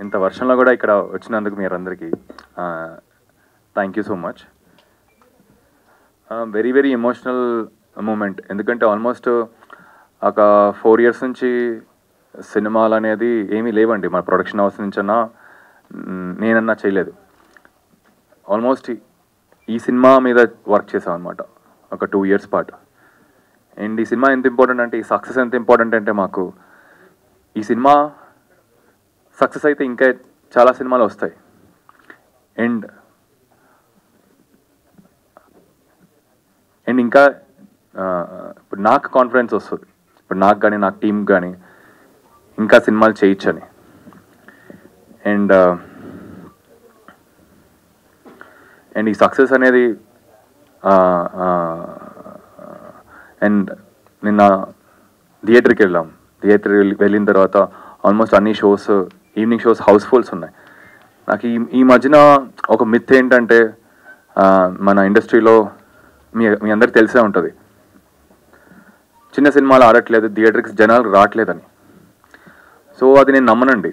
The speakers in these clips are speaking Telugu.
ఇంత వర్షంలో కూడా ఇక్కడ వచ్చినందుకు మీరందరికీ thank you so much. Very very emotional moment. ఎందుకంటే ఆల్మోస్ట్ ఒక 4 years నుంచి సినిమాలు అనేది ఏమీ లేవండి. మన ప్రొడక్షన్ హౌస్ నుంచన్నా నేనన్నా చేయలేదు. ఆల్మోస్ట్ ఈ సినిమా మీద వర్క్ చేసాం అనమాట ఒక 2 years పాటు. అండ్ ఈ సినిమా ఎంత ఇంపార్టెంట్ అంటే, ఈ సక్సెస్ ఎంత ఇంపార్టెంట్ అంటే, మాకు ఈ సినిమా సక్సెస్ అయితే ఇంకా చాలా సినిమాలు వస్తాయి. అండ్ ఇంకా ఇప్పుడు నాకు కాన్ఫిడెన్స్ వస్తుంది, ఇప్పుడు నాకు కానీ నాకు టీం కానీ ఇంకా సినిమాలు చేయొచ్చని. అండ్ ఈ సక్సెస్ అనేది అండ్ నిన్న థియేటర్కి వెళ్ళాం. వెళ్ళిన తర్వాత ఆల్మోస్ట్ అన్ని షోస్, ఈవినింగ్ షోస్ హౌస్ఫుల్స్ ఉన్నాయి. నాకు ఈ మధ్యన ఒక మిత్ ఏంటంటే, మన ఇండస్ట్రీలో మీ అందరికి తెలిసే ఉంటుంది, చిన్న సినిమాలు ఆడట్లేదు, థియేటర్కి జనాలు రావట్లేదని. సో అది నేను నమ్మనండి.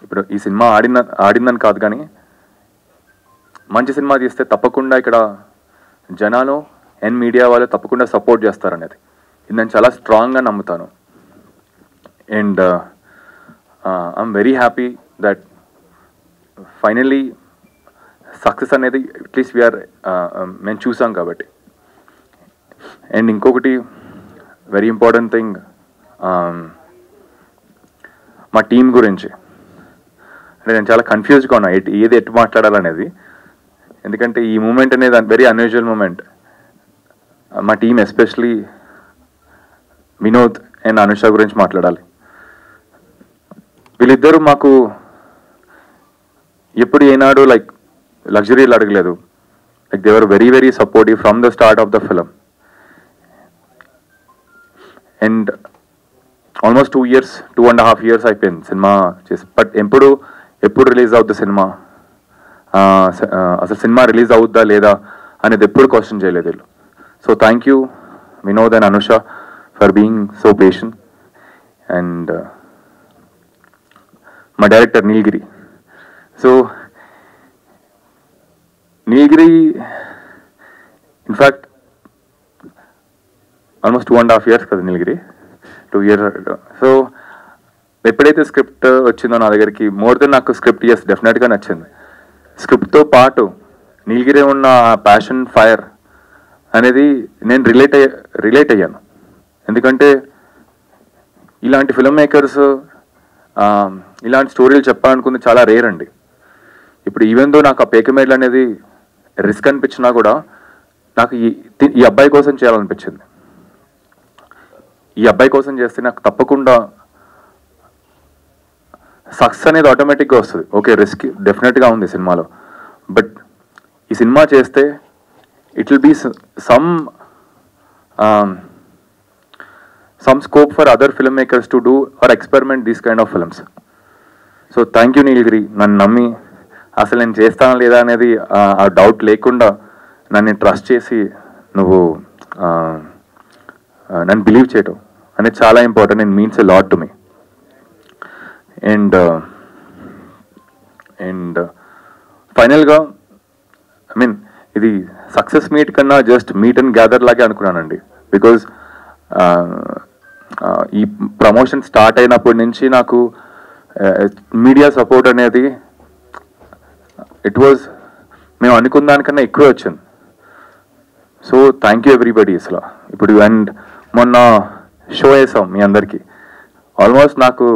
ఇప్పుడు ఈ సినిమా ఆడిందని కాదు, కానీ మంచి సినిమా తీస్తే తప్పకుండా ఇక్కడ జనాలు అండ్ మీడియా వాళ్ళు తప్పకుండా సపోర్ట్ చేస్తారనేది ఇది నేను చాలా స్ట్రాంగ్గా నమ్ముతాను. And I'm very happy that finally success అనేది అట్లీస్ట్ వీఆర్ మేము చూసాం కాబట్టి. అండ్ ఇంకొకటి వెరీ ఇంపార్టెంట్ థింగ్, మా టీం గురించి అంటే నేను చాలా కన్ఫ్యూజ్గా ఉన్నా ఏది ఎటు మాట్లాడాలనేది. ఎందుకంటే ఈ మూమెంట్ అనేది వెరీ అన్యూజువల్ మూమెంట్. మా team especially Vinod and Anusha గురించి మాట్లాడాలి. వీళ్ళిద్దరూ మాకు ఎప్పుడు ఏనాడు లైక్ లగ్జరీలు అడగలేదు. Like they were very very supportive from the start of the film. And almost 2.5 years అయిపోయింది సినిమా చేసి. బట్ ఎప్పుడు రిలీజ్ అవుద్ది సినిమా, అసలు సినిమా రిలీజ్ అవుద్దా లేదా అనేది ఎప్పుడు క్వశ్చన్ చేయలేదు వీళ్ళు. So thank you Vinod and Anusha for being so patient. And మా డైరెక్టర్ నీలగిరి. సో నీలగిరి ఇన్ఫ్యాక్ట్ ఆల్మోస్ట్ 2.5 years కదా నీలగిరి, 2 years. సో ఎప్పుడైతే స్క్రిప్ట్ వచ్చిందో నా దగ్గరికి, మోర్ దెన్ నాకు స్క్రిప్ట్ డెఫినెట్గా నచ్చింది. స్క్రిప్ట్తో పాటు నీలగిరి ఉన్న ప్యాషన్, ఫైర్ అనేది నేను రిలేట్ అయ్యాను. ఎందుకంటే ఇలాంటి ఫిల్మ్ మేకర్స్ ఇలాంటి స్టోరీలు చెప్పాలనుకుంది చాలా రేర్ అండి. ఇప్పుడు ఈవెన్ దో నాకు ఆ పేకమేడ్లు అనేది రిస్క్ అనిపించినా కూడా నాకు ఈ అబ్బాయి కోసం చేయాలనిపించింది. ఈ అబ్బాయి కోసం చేస్తే నాకు తప్పకుండా సక్సెస్ అనేది ఆటోమేటిక్గా వస్తుంది. ఓకే, రిస్క్ డెఫినెట్గా ఉంది సినిమాలో, బట్ ఈ సినిమా చేస్తే it will be some scope for other filmmakers to do or experiment these kind of films. So thank you నీలగిరి, నన్ను నమ్మి అసలు నేను చేస్తానా లేదా అనేది ఆ డౌట్ లేకుండా నన్ను ట్రస్ట్ చేసి నువ్వు నన్ను బిలీవ్ చేయటం అనేది చాలా important and means a lot to me. And ఫైనల్గా ఐ మీన్ ఇది సక్సెస్ మీట్ కన్నా జస్ట్ మీట్ అండ్ గ్యాదర్ లాగే అనుకున్నానండి. బికాజ్ ఈ ప్రమోషన్ స్టార్ట్ అయినప్పటి నుంచి నాకు మీడియా సపోర్ట్ అనేది ఇట్ వాజ్ మేము అనుకున్న దానికన్నా ఎక్కువే వచ్చింది. So thank you everybody. అసలు ఇప్పుడు అండ్ మొన్న షో వేసాం మీ అందరికీ. ఆల్మోస్ట్ నాకు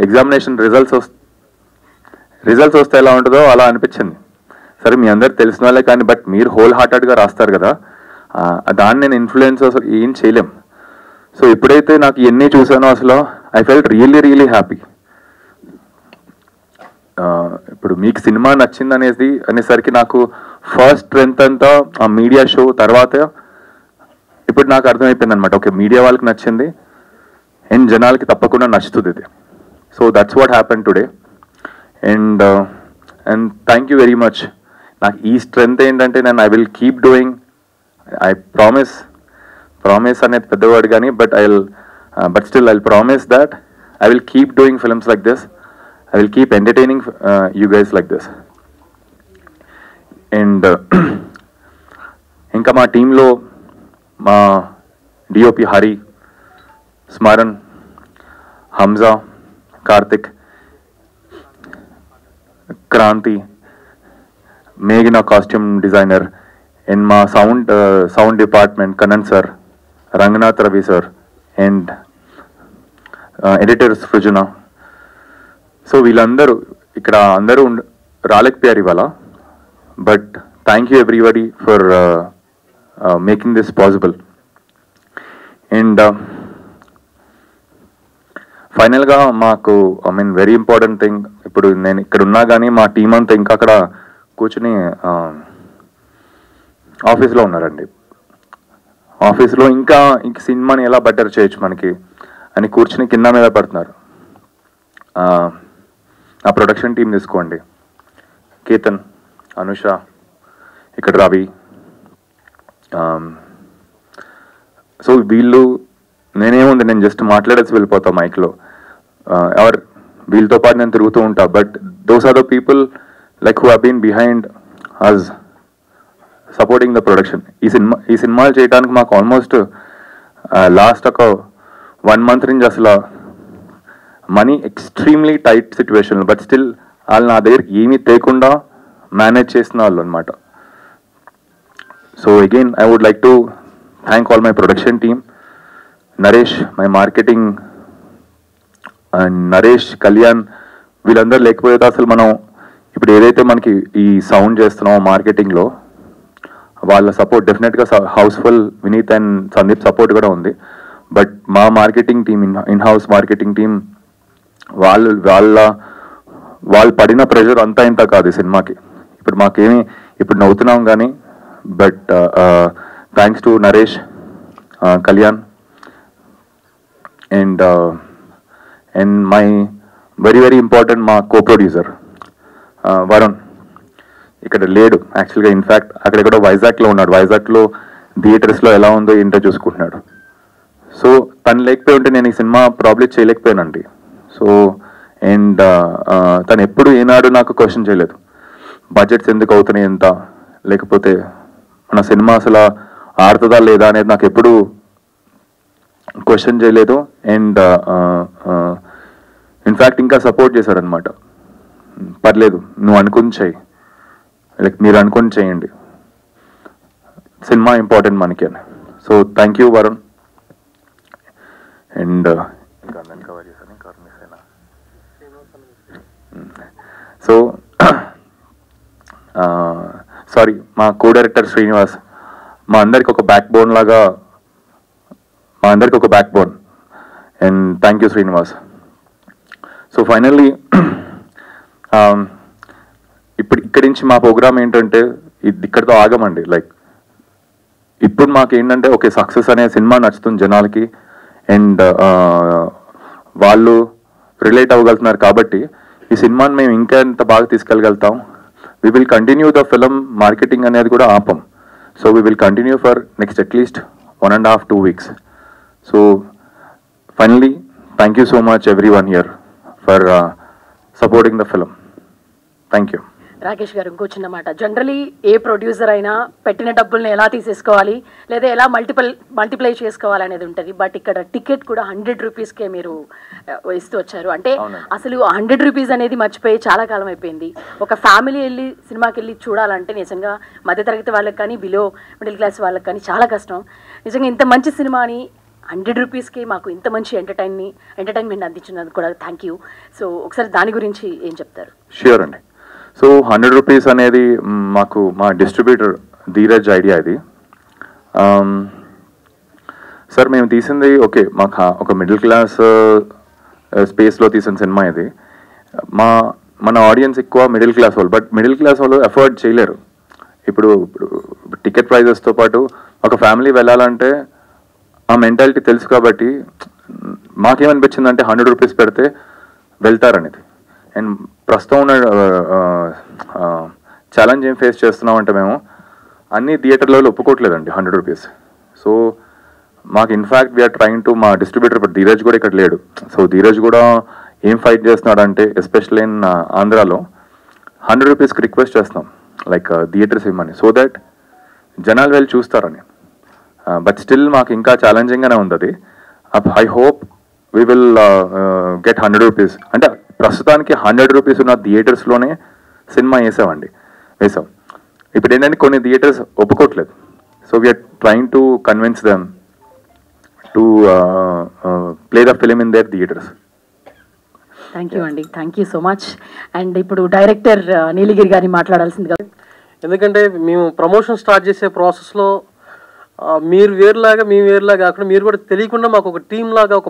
ఎగ్జామినేషన్ రిజల్ట్స్ వస్తే ఎలా ఉంటుందో అలా అనిపించింది. సరే మీ అందరికి తెలిసిన వాళ్ళే కానీ, బట్ మీరు హోల్ హార్టెడ్గా రాస్తారు కదా, దాన్ని నేను ఇన్ఫ్లుయెన్స్ అసలు ఏం చేయలేం. సో ఎప్పుడైతే నాకు ఇవన్నీ చూసానో అసలు ఐ ఫెల్ట్ రియల్లీ హ్యాపీ. ఇప్పుడు మీకు సినిమా నచ్చింది అనేసరికి నాకు ఫస్ట్ స్ట్రెంత్ అంతా ఆ మీడియా షో తర్వాత ఇప్పుడు నాకు అర్థమైపోయింది అనమాట. ఓకే, మీడియా వాళ్ళకి నచ్చింది అండ్ జనాలకి తప్పకుండా నచ్చుతుంది ఇది. So that's what happen today. And thank you very much. నాకు ఈ స్ట్రెంత్ ఏంటంటే నేను I will keep doing. I promise అనేది పెద్దవాడు కానీ, but still I promise that I will keep doing films like this. I will keep entertaining you guys like this. And ఇంకా మా టీంలో మా డిఓపి హరి, స్మరణ్, హంజా, కార్తిక్, క్రాంతి, మేఘన కాస్ట్యూమ్ డిజైనర్, అండ్ మా sound department Kannan sir, Ranganath Ravi sir, and editor Srujana. So వీళ్ళందరూ ఇక్కడ అందరూ రాలేకపోయారు ఇవాళ, but thank you everybody for making this possible. And ఫైనల్గా మాకు వెరీ ఇంపార్టెంట్ థింగ్, ఇప్పుడు నేను ఇక్కడ ఉన్నా కానీ మా టీం అంతా ఇంకా అక్కడ కూర్చుని ఆఫీస్లో ఉన్నారండి. ఆఫీస్లో ఇంకా సినిమాని ఎలా బెటర్ చేయొచ్చు మనకి అని కూర్చుని కింద మీద పడుతున్నారు. ఆ ప్రొడక్షన్ టీం తీసుకోండి, కేతన్, అనుష, ఇక్కడ రవి. సో వీళ్ళు, నేనేముంది, నేను జస్ట్ మాట్లాడేసి వెళ్ళిపోతా మైక్లో, ఎవర్ వీళ్ళతో పాటు నేను తిరుగుతూ ఉంటా. But those are the people like who have been behind us supporting the production. ఈ సినిమాలు చేయడానికి మాకు ఆల్మోస్ట్ లాస్ట్ ఒక 1 month నుంచి అసలు money extremely tight situation, but still వాళ్ళు నా దగ్గరికి ఏమీ తేకుండా మేనేజ్ చేసిన వాళ్ళు అనమాట. So again I would like to thank all my production team, Naresh, my marketing, and Naresh, Kalyan, వీళ్ళందరూ లేకపోతే అసలు మనం ఇప్పుడు ఏదైతే మనకి ఈ సౌండ్ చేస్తున్నామో మార్కెటింగ్లో, వాళ్ళ సపోర్ట్ డెఫినెట్గా housefull Vineeth and Sandeep support కూడా ఉంది. బట్ మా marketing team, in house marketing team, వాళ్ళు పడిన ప్రెషర్ అంతా ఇంత కాదు ఈ సినిమాకి. ఇప్పుడు మాకేమి, ఇప్పుడు నవ్వుతున్నాం కానీ, but thanks to Naresh, Kalyan, and my very very important మా కో ప్రొడ్యూసర్ వరుణ్. ఇక్కడ లేడు యాక్చువల్గా, ఇన్ఫ్యాక్ట్ అక్కడెక్కడో వైజాగ్లో ఉన్నాడు. వైజాగ్లో థియేటర్స్లో ఎలా ఉందో ఏంటో చూసుకుంటున్నాడు. సో తను లేకపోయి ఉంటే నేను ఈ సినిమా ప్రాబ్లీ చేయలేకపోయానండి. సో అండ్ తను ఎప్పుడు ఏనాడు నాకు క్వశ్చన్ చేయలేదు, బడ్జెట్స్ ఎందుకు అవుతున్నాయి ఎంత, లేకపోతే మన సినిమా అసలు ఆడుతుందా లేదా అనేది నాకు ఎప్పుడు క్వశ్చన్ చేయలేదు. అండ్ ఇన్ఫ్యాక్ట్ ఇంకా సపోర్ట్ చేశాడనమాట. పర్లేదు, నువ్వు అనుకుని చెయ్యి, లైక్ మీరు అనుకుని చేయండి, సినిమా ఇంపార్టెంట్ మనకి అని. So thank you Varun. And cover చేశాను, ఇంకా మిస్ అయినా. సో సారీ, మా కో డైరెక్టర్ శ్రీనివాస్, మా అందరికి ఒక బ్యాక్ బోన్ లాగా, మా అందరికి ఒక back bone. And thank you Srinivas. So finally ఇప్పుడు ఇక్కడి నుంచి మా ప్రోగ్రామ్ ఏంటంటే ఇక్కడితో ఆగమండి. లైక్ ఇప్పుడు మాకు ఏంటంటే ఓకే, సక్సెస్ అనే సినిమా నచ్చుతుంది జనాలకి, అండ్ వాళ్ళు రిలేట్ అవ్వగలుగుతున్నారు కాబట్టి ఈ సినిమాని మేము ఇంకా ఎంత బాగా తీసుకెళ్ళగలుగుతాం. We will continue the film marketing అనేది కూడా ఆపం. So we will continue for next at least 1.5-2 weeks. So finally thank you so much every one here for supporting the film. Thank you. Rakesh garu, ఇంకో చిన్న మాట. జనరలీ ఏ ప్రొడ్యూసర్ అయినా పెట్టిన డబ్బుల్ని ఎలా తీసేసుకోవాలి, లేదా ఎలా మల్టిప్లై చేసుకోవాలి అనేది ఉంటుంది. బట్ ఇక్కడ టికెట్ కూడా 100 రూపీస్కే మీరు ఇస్తూ వచ్చారు. అంటే అసలు 100 రూపీస్ అనేది మర్చిపోయి చాలా కాలం అయిపోయింది. ఒక ఫ్యామిలీ వెళ్ళి సినిమాకి వెళ్ళి చూడాలంటే నిజంగా మధ్యతరగతి వాళ్ళకి కానీ, బిలో మిడిల్ క్లాస్ వాళ్ళకి కానీ చాలా కష్టం. నిజంగా ఇంత మంచి సినిమాని 100 రూపీస్కి మాకు ఇంత మంచి ఎంటర్టైన్మెంట్ అందించినందుకు కూడా థ్యాంక్ యూ. సో ఒకసారి దాని గురించి ఏం చెప్తారు? ష్యూర్ అండి. సో 100 రూపీస్ అనేది మాకు మా డిస్ట్రిబ్యూటర్ ధీరజ్ ఐడియా ఇది. సార్ మేము తీసింది ఓకే, మాకు ఒక మిడిల్ క్లాస్ స్పేస్లో తీసిన సినిమా ఇది. మన ఆడియన్స్ ఎక్కువ మిడిల్ క్లాస్ వాళ్ళు, బట్ మిడిల్ క్లాస్ వాళ్ళు అఫోర్డ్ చేయలేరు. ఇప్పుడు టికెట్ ప్రైజెస్తో పాటు ఒక ఫ్యామిలీ వెళ్ళాలంటే ఆ మెంటాలిటీ తెలుసు కాబట్టి మాకేమనిపించిందంటే 100 రూపీస్ పెడితే వెళ్తారనేది. అండ్ ప్రస్తుతం ఉన్న ఛాలెంజ్ ఏం ఫేస్ చేస్తున్నాం అంటే మేము అన్ని థియేటర్లలో ఒప్పుకోవట్లేదండి 100 రూపీస్. సో మాకు ఇన్ఫ్యాక్ట్ వీఆర్ ట్రైంగ్ టు, మా డిస్ట్రిబ్యూటర్ ఇప్పుడు ధీరజ్ కూడా ఇక్కడ లేడు. సో ధీరజ్ కూడా ఏం ఫైట్ చేస్తున్నాడు అంటే ఎస్పెషల్లీ ఇన్ ఆంధ్రాలో 100 రూపీస్కి రిక్వెస్ట్ చేస్తాం లైక్ థియేటర్స్ ఇవ్వమని, సో దట్ జనాలు వెళ్ళి చూస్తారని. బట్ స్టిల్ మాకు ఇంకా ఛాలెంజింగ్గానే ఉంది అది. I hope we will get 100 rupees. అంటే ప్రస్తుతానికి 100 రూపీస్ ఉన్న థియేటర్స్లోనే సినిమా వేసాం. ఇప్పుడు ఏంటంటే కొన్ని థియేటర్స్ ఒప్పుకోవట్లేదు. So we're trying to convince them to play the film in their theatres. Thank you అండి, thank you so much. And ఇప్పుడు డైరెక్టర్ నీలగిరి గారిని మాట్లాడాల్సింది కదా. ఎందుకంటే మేము ప్రమోషన్ స్టార్ట్ చేసే ప్రాసెస్లో మీరు వేరులాగా మేము వేరులాగా కాకుండా మీరు కూడా తెలియకుండా మాకు ఒక టీం లాగా ఒక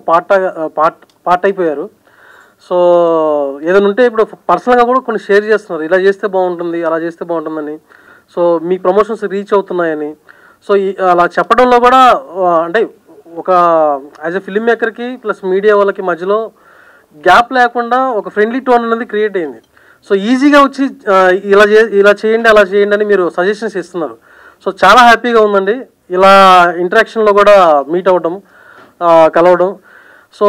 పార్ట్ అయిపోయారు. సో ఏదైనా ఉంటే ఇప్పుడు పర్సనల్గా కూడా కొన్ని షేర్ చేస్తున్నారు, ఇలా చేస్తే బాగుంటుంది అలా చేస్తే బాగుంటుందని. సో మీ ప్రమోషన్స్ రీచ్ అవుతున్నాయని. సో అలా చెప్పడంలో కూడా అంటే ఒక యాజ్ ఎ ఫిల్మ్ మేకర్కి ప్లస్ మీడియా వాళ్ళకి మధ్యలో గ్యాప్ లేకుండా ఒక ఫ్రెండ్లీ టోన్ అనేది క్రియేట్ అయింది. సో ఈజీగా వచ్చి ఇలా చేయండి అలా చేయండి అని మీరు సజెషన్స్ ఇస్తున్నారు. సో చాలా హ్యాపీగా ఉందండి ఇలా ఇంటరాక్షన్లో కూడా మీట్ అవ్వడం, కలవడం. సో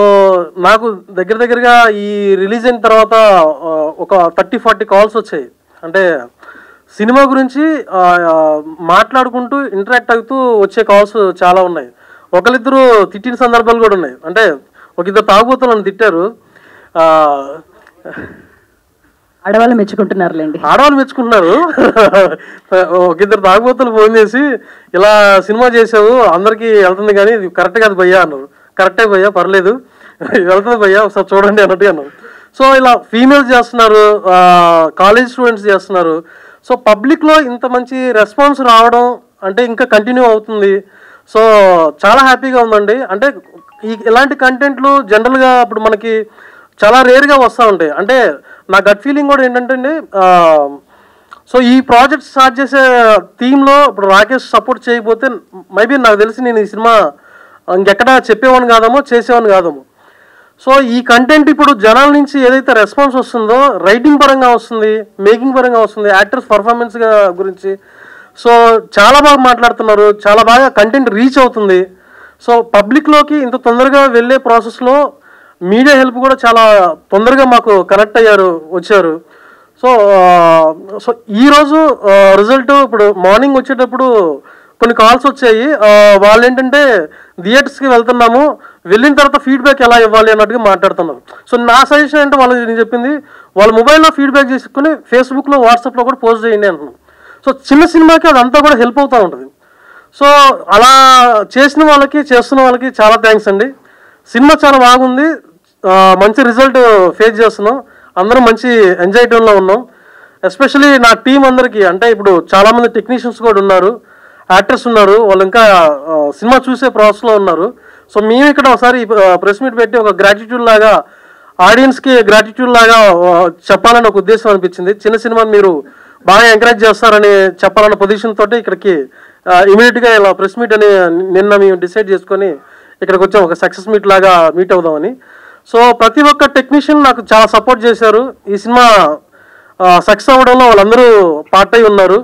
నాకు దగ్గరగా ఈ రిలీజ్ అయిన తర్వాత ఒక 30-40 కాల్స్ వచ్చాయి. అంటే సినిమా గురించి మాట్లాడుకుంటూ ఇంటరాక్ట్ అవుతూ వచ్చే కాల్స్ చాలా ఉన్నాయి. ఒకరిద్దరు తిట్టిన సందర్భాలు కూడా ఉన్నాయి. అంటే ఒక ఇద్దరు తాగుబోతులు నన్ను తిట్టారు. ఆడవాళ్ళు మెచ్చుకుంటున్నారులేండి, ఆడవాళ్ళు మెచ్చుకుంటున్నారు. ఒక ఇద్దరు తాగుబోతులు ఫోన్ చేసి ఇలా సినిమా చేసావు అందరికీ వెళ్తుంది కానీ ఇది కరెక్ట్ కాదు భయ్యా అన్నారు. కరెక్టే భయ్యా, పర్లేదు వెళ్తుంది భయ్యా, ఒకసారి చూడండి అన్నట్టు అన్నారు. సో ఇలా ఫీమేల్స్ చేస్తున్నారు, కాలేజ్ స్టూడెంట్స్ చేస్తున్నారు. సో పబ్లిక్లో ఇంత మంచి రెస్పాన్స్ రావడం అంటే ఇంకా కంటిన్యూ అవుతుంది. సో చాలా హ్యాపీగా ఉందండి. అంటే ఇలాంటి కంటెంట్లు జనరల్గా ఇప్పుడు మనకి చాలా రేర్గా వస్తూ ఉంటాయి. అంటే నా గట్ ఫీలింగ్ కూడా ఏంటంటే అండి, సో ఈ ప్రాజెక్ట్ స్టార్ట్ చేసే థీమ్లో ఇప్పుడు రాకేష్ సపోర్ట్ చేయకపోతే మేబీ నాకు తెలిసి నేను ఈ సినిమా ఇంకెక్కడ చెప్పేవాడిని కాదేమో, చేసేవాడిని కాదేమో. సో ఈ కంటెంట్ ఇప్పుడు జనాల నుంచి ఏదైతే రెస్పాన్స్ వస్తుందో రైటింగ్ పరంగా వస్తుంది, మేకింగ్ పరంగా వస్తుంది, యాక్టర్స్ పర్ఫార్మెన్స్ గురించి సో చాలా బాగా మాట్లాడుతున్నారు, చాలా బాగా కంటెంట్ రీచ్ అవుతుంది. సో పబ్లిక్లోకి ఇంత తొందరగా వెళ్ళే ప్రాసెస్లో మీడియా హెల్ప్ కూడా చాలా తొందరగా మాకు కనెక్ట్ వచ్చారు. సో సో ఈరోజు రిజల్ట్ ఇప్పుడు మార్నింగ్ వచ్చేటప్పుడు కొన్ని కాల్స్ వచ్చాయి. వాళ్ళు ఏంటంటే థియేటర్స్కి వెళ్తున్నాము, వెళ్ళిన తర్వాత ఫీడ్బ్యాక్ ఎలా ఇవ్వాలి అన్నట్టుగా మాట్లాడుతున్నారు. సో నా సజెషన్ అంటే వాళ్ళకి నేను చెప్పింది వాళ్ళ మొబైల్లో ఫీడ్బ్యాక్ చేసుకుని ఫేస్బుక్లో వాట్సాప్లో కూడా పోస్ట్ చేయండి అంటున్నాను. సో చిన్న సినిమాకి అదంతా కూడా హెల్ప్ అవుతూ ఉంటుంది. సో అలా చేసిన వాళ్ళకి చేస్తున్న వాళ్ళకి చాలా థ్యాంక్స్ అండి. సినిమా చాలా బాగుంది, మంచి రిజల్ట్ ఫేస్ చేస్తున్నాం, అందరం మంచి ఎంజాయ్ టోన్లో ఉన్నాం. ఎస్పెషలీ నా టీం అందరికీ, అంటే ఇప్పుడు చాలామంది టెక్నీషియన్స్ కూడా ఉన్నారు, యాక్టర్స్ ఉన్నారు, వాళ్ళు ఇంకా సినిమా చూసే ప్రాసెస్లో ఉన్నారు. సో మేము ఇక్కడ ఒకసారి ప్రెస్ మీట్ పెట్టి ఒక గ్రాటిట్యూడ్ లాగా ఆడియన్స్కి గ్రాటిట్యూడ్ లాగా చెప్పాలని ఒక ఉద్దేశం అనిపించింది. చిన్న సినిమా మీరు బాగా ఎంకరేజ్ చేస్తారని చెప్పాలన్న పొజిషన్ తోటి ఇక్కడికి ఇమీడియట్గా ఇలా ప్రెస్ మీట్ అని నిన్న మేము డిసైడ్ చేసుకొని ఇక్కడికి వచ్చాం, ఒక సక్సెస్ మీట్ లాగా మీట్ అవుదామని. సో ప్రతి ఒక్క టెక్నీషియన్ నాకు చాలా సపోర్ట్ చేశారు. ఈ సినిమా సక్సెస్ అవ్వడంలో వాళ్ళందరూ పార్ట్ అయి ఉన్నారు.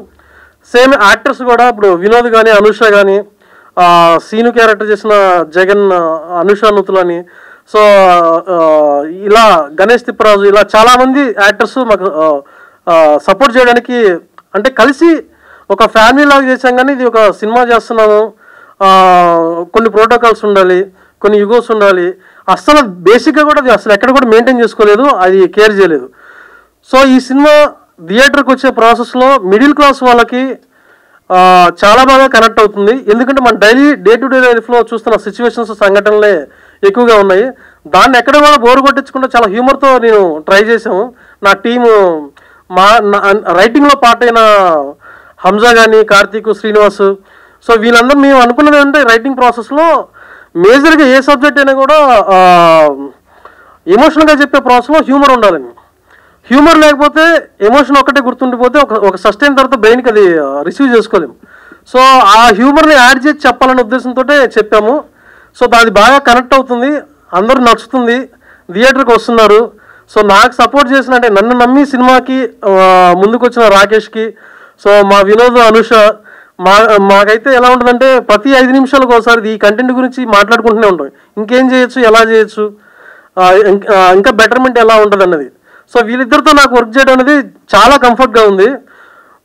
సేమ్ యాక్టర్స్ కూడా ఇప్పుడు వినోద్ కానీ అనుష కానీ, సీను క్యారెక్టర్ చేసిన జగన్, అనుష నూతులు అని, సో ఇలా గణేష్ తిప్పరాజు, ఇలా చాలామంది యాక్టర్స్ మాకు సపోర్ట్ చేయడానికి, అంటే కలిసి ఒక ఫ్యామిలీ లాగా చేసాం. కానీ ఇది ఒక సినిమా చేస్తున్నాము, కొన్ని ప్రోటోకాల్స్ ఉండాలి, కొన్ని యుగోస్ ఉండాలి. అస్సలు బేసిక్గా కూడా అది అసలు ఎక్కడ కూడా మెయింటైన్ చేసుకోలేదు, అది కేర్ చేయలేదు. సో ఈ సినిమా థియేటర్కి వచ్చే ప్రాసెస్లో మిడిల్ క్లాస్ వాళ్ళకి చాలా బాగా కనెక్ట్ అవుతుంది. ఎందుకంటే మన డే టు డే లైఫ్లో చూస్తున్న సిచ్యువేషన్స్, సంఘటనలే ఎక్కువగా ఉన్నాయి. దాన్ని ఎక్కడ కూడా బోరు కొట్టించకుండా చాలా హ్యూమర్తో నేను ట్రై చేసాము. నా టీము రైటింగ్లో పార్ట్ అయిన హంజా కానీ, కార్తీక్, శ్రీనివాస్, సో వీళ్ళందరూ మేము అనుకున్నది అంటే రైటింగ్ ప్రాసెస్లో మేజర్గా ఏ సబ్జెక్ట్ అయినా కూడా ఎమోషనల్గా చెప్పే ప్రాసెస్లో హ్యూమర్ ఉండాలని. హ్యూమర్ లేకపోతే ఎమోషన్ ఒక్కటే గుర్తుండిపోతే ఒక సస్టైన్ తర్వాత బ్రెయిన్కి అది రిసీవ్ చేసుకోలేము. సో ఆ హ్యూమర్ని యాడ్ చేసి చెప్పాలనే ఉద్దేశంతో చెప్పాము. సో దాని బాగా కనెక్ట్ అవుతుంది, అందరూ నచ్చుతుంది, థియేటర్కి వస్తున్నారు. సో నాకు సపోర్ట్ చేసిన, అంటే నన్ను నమ్మి సినిమాకి ముందుకు వచ్చిన రాకేష్కి, సో మా వినోద్, అనుష, మాకైతే ఎలా ఉంటుందంటే ప్రతి 5 నిమిషాలకు ఒకసారి ఈ కంటెంట్ గురించి మాట్లాడుకుంటూనే ఉంటాం. ఇంకేం చేయొచ్చు, ఎలా చేయొచ్చు, ఇంకా బెటర్మెంట్ ఎలా ఉంటుంది అన్నది. సో వీళ్ళిద్దరితో నాకు వర్క్ చేయడం అనేది చాలా కంఫర్ట్గా ఉంది.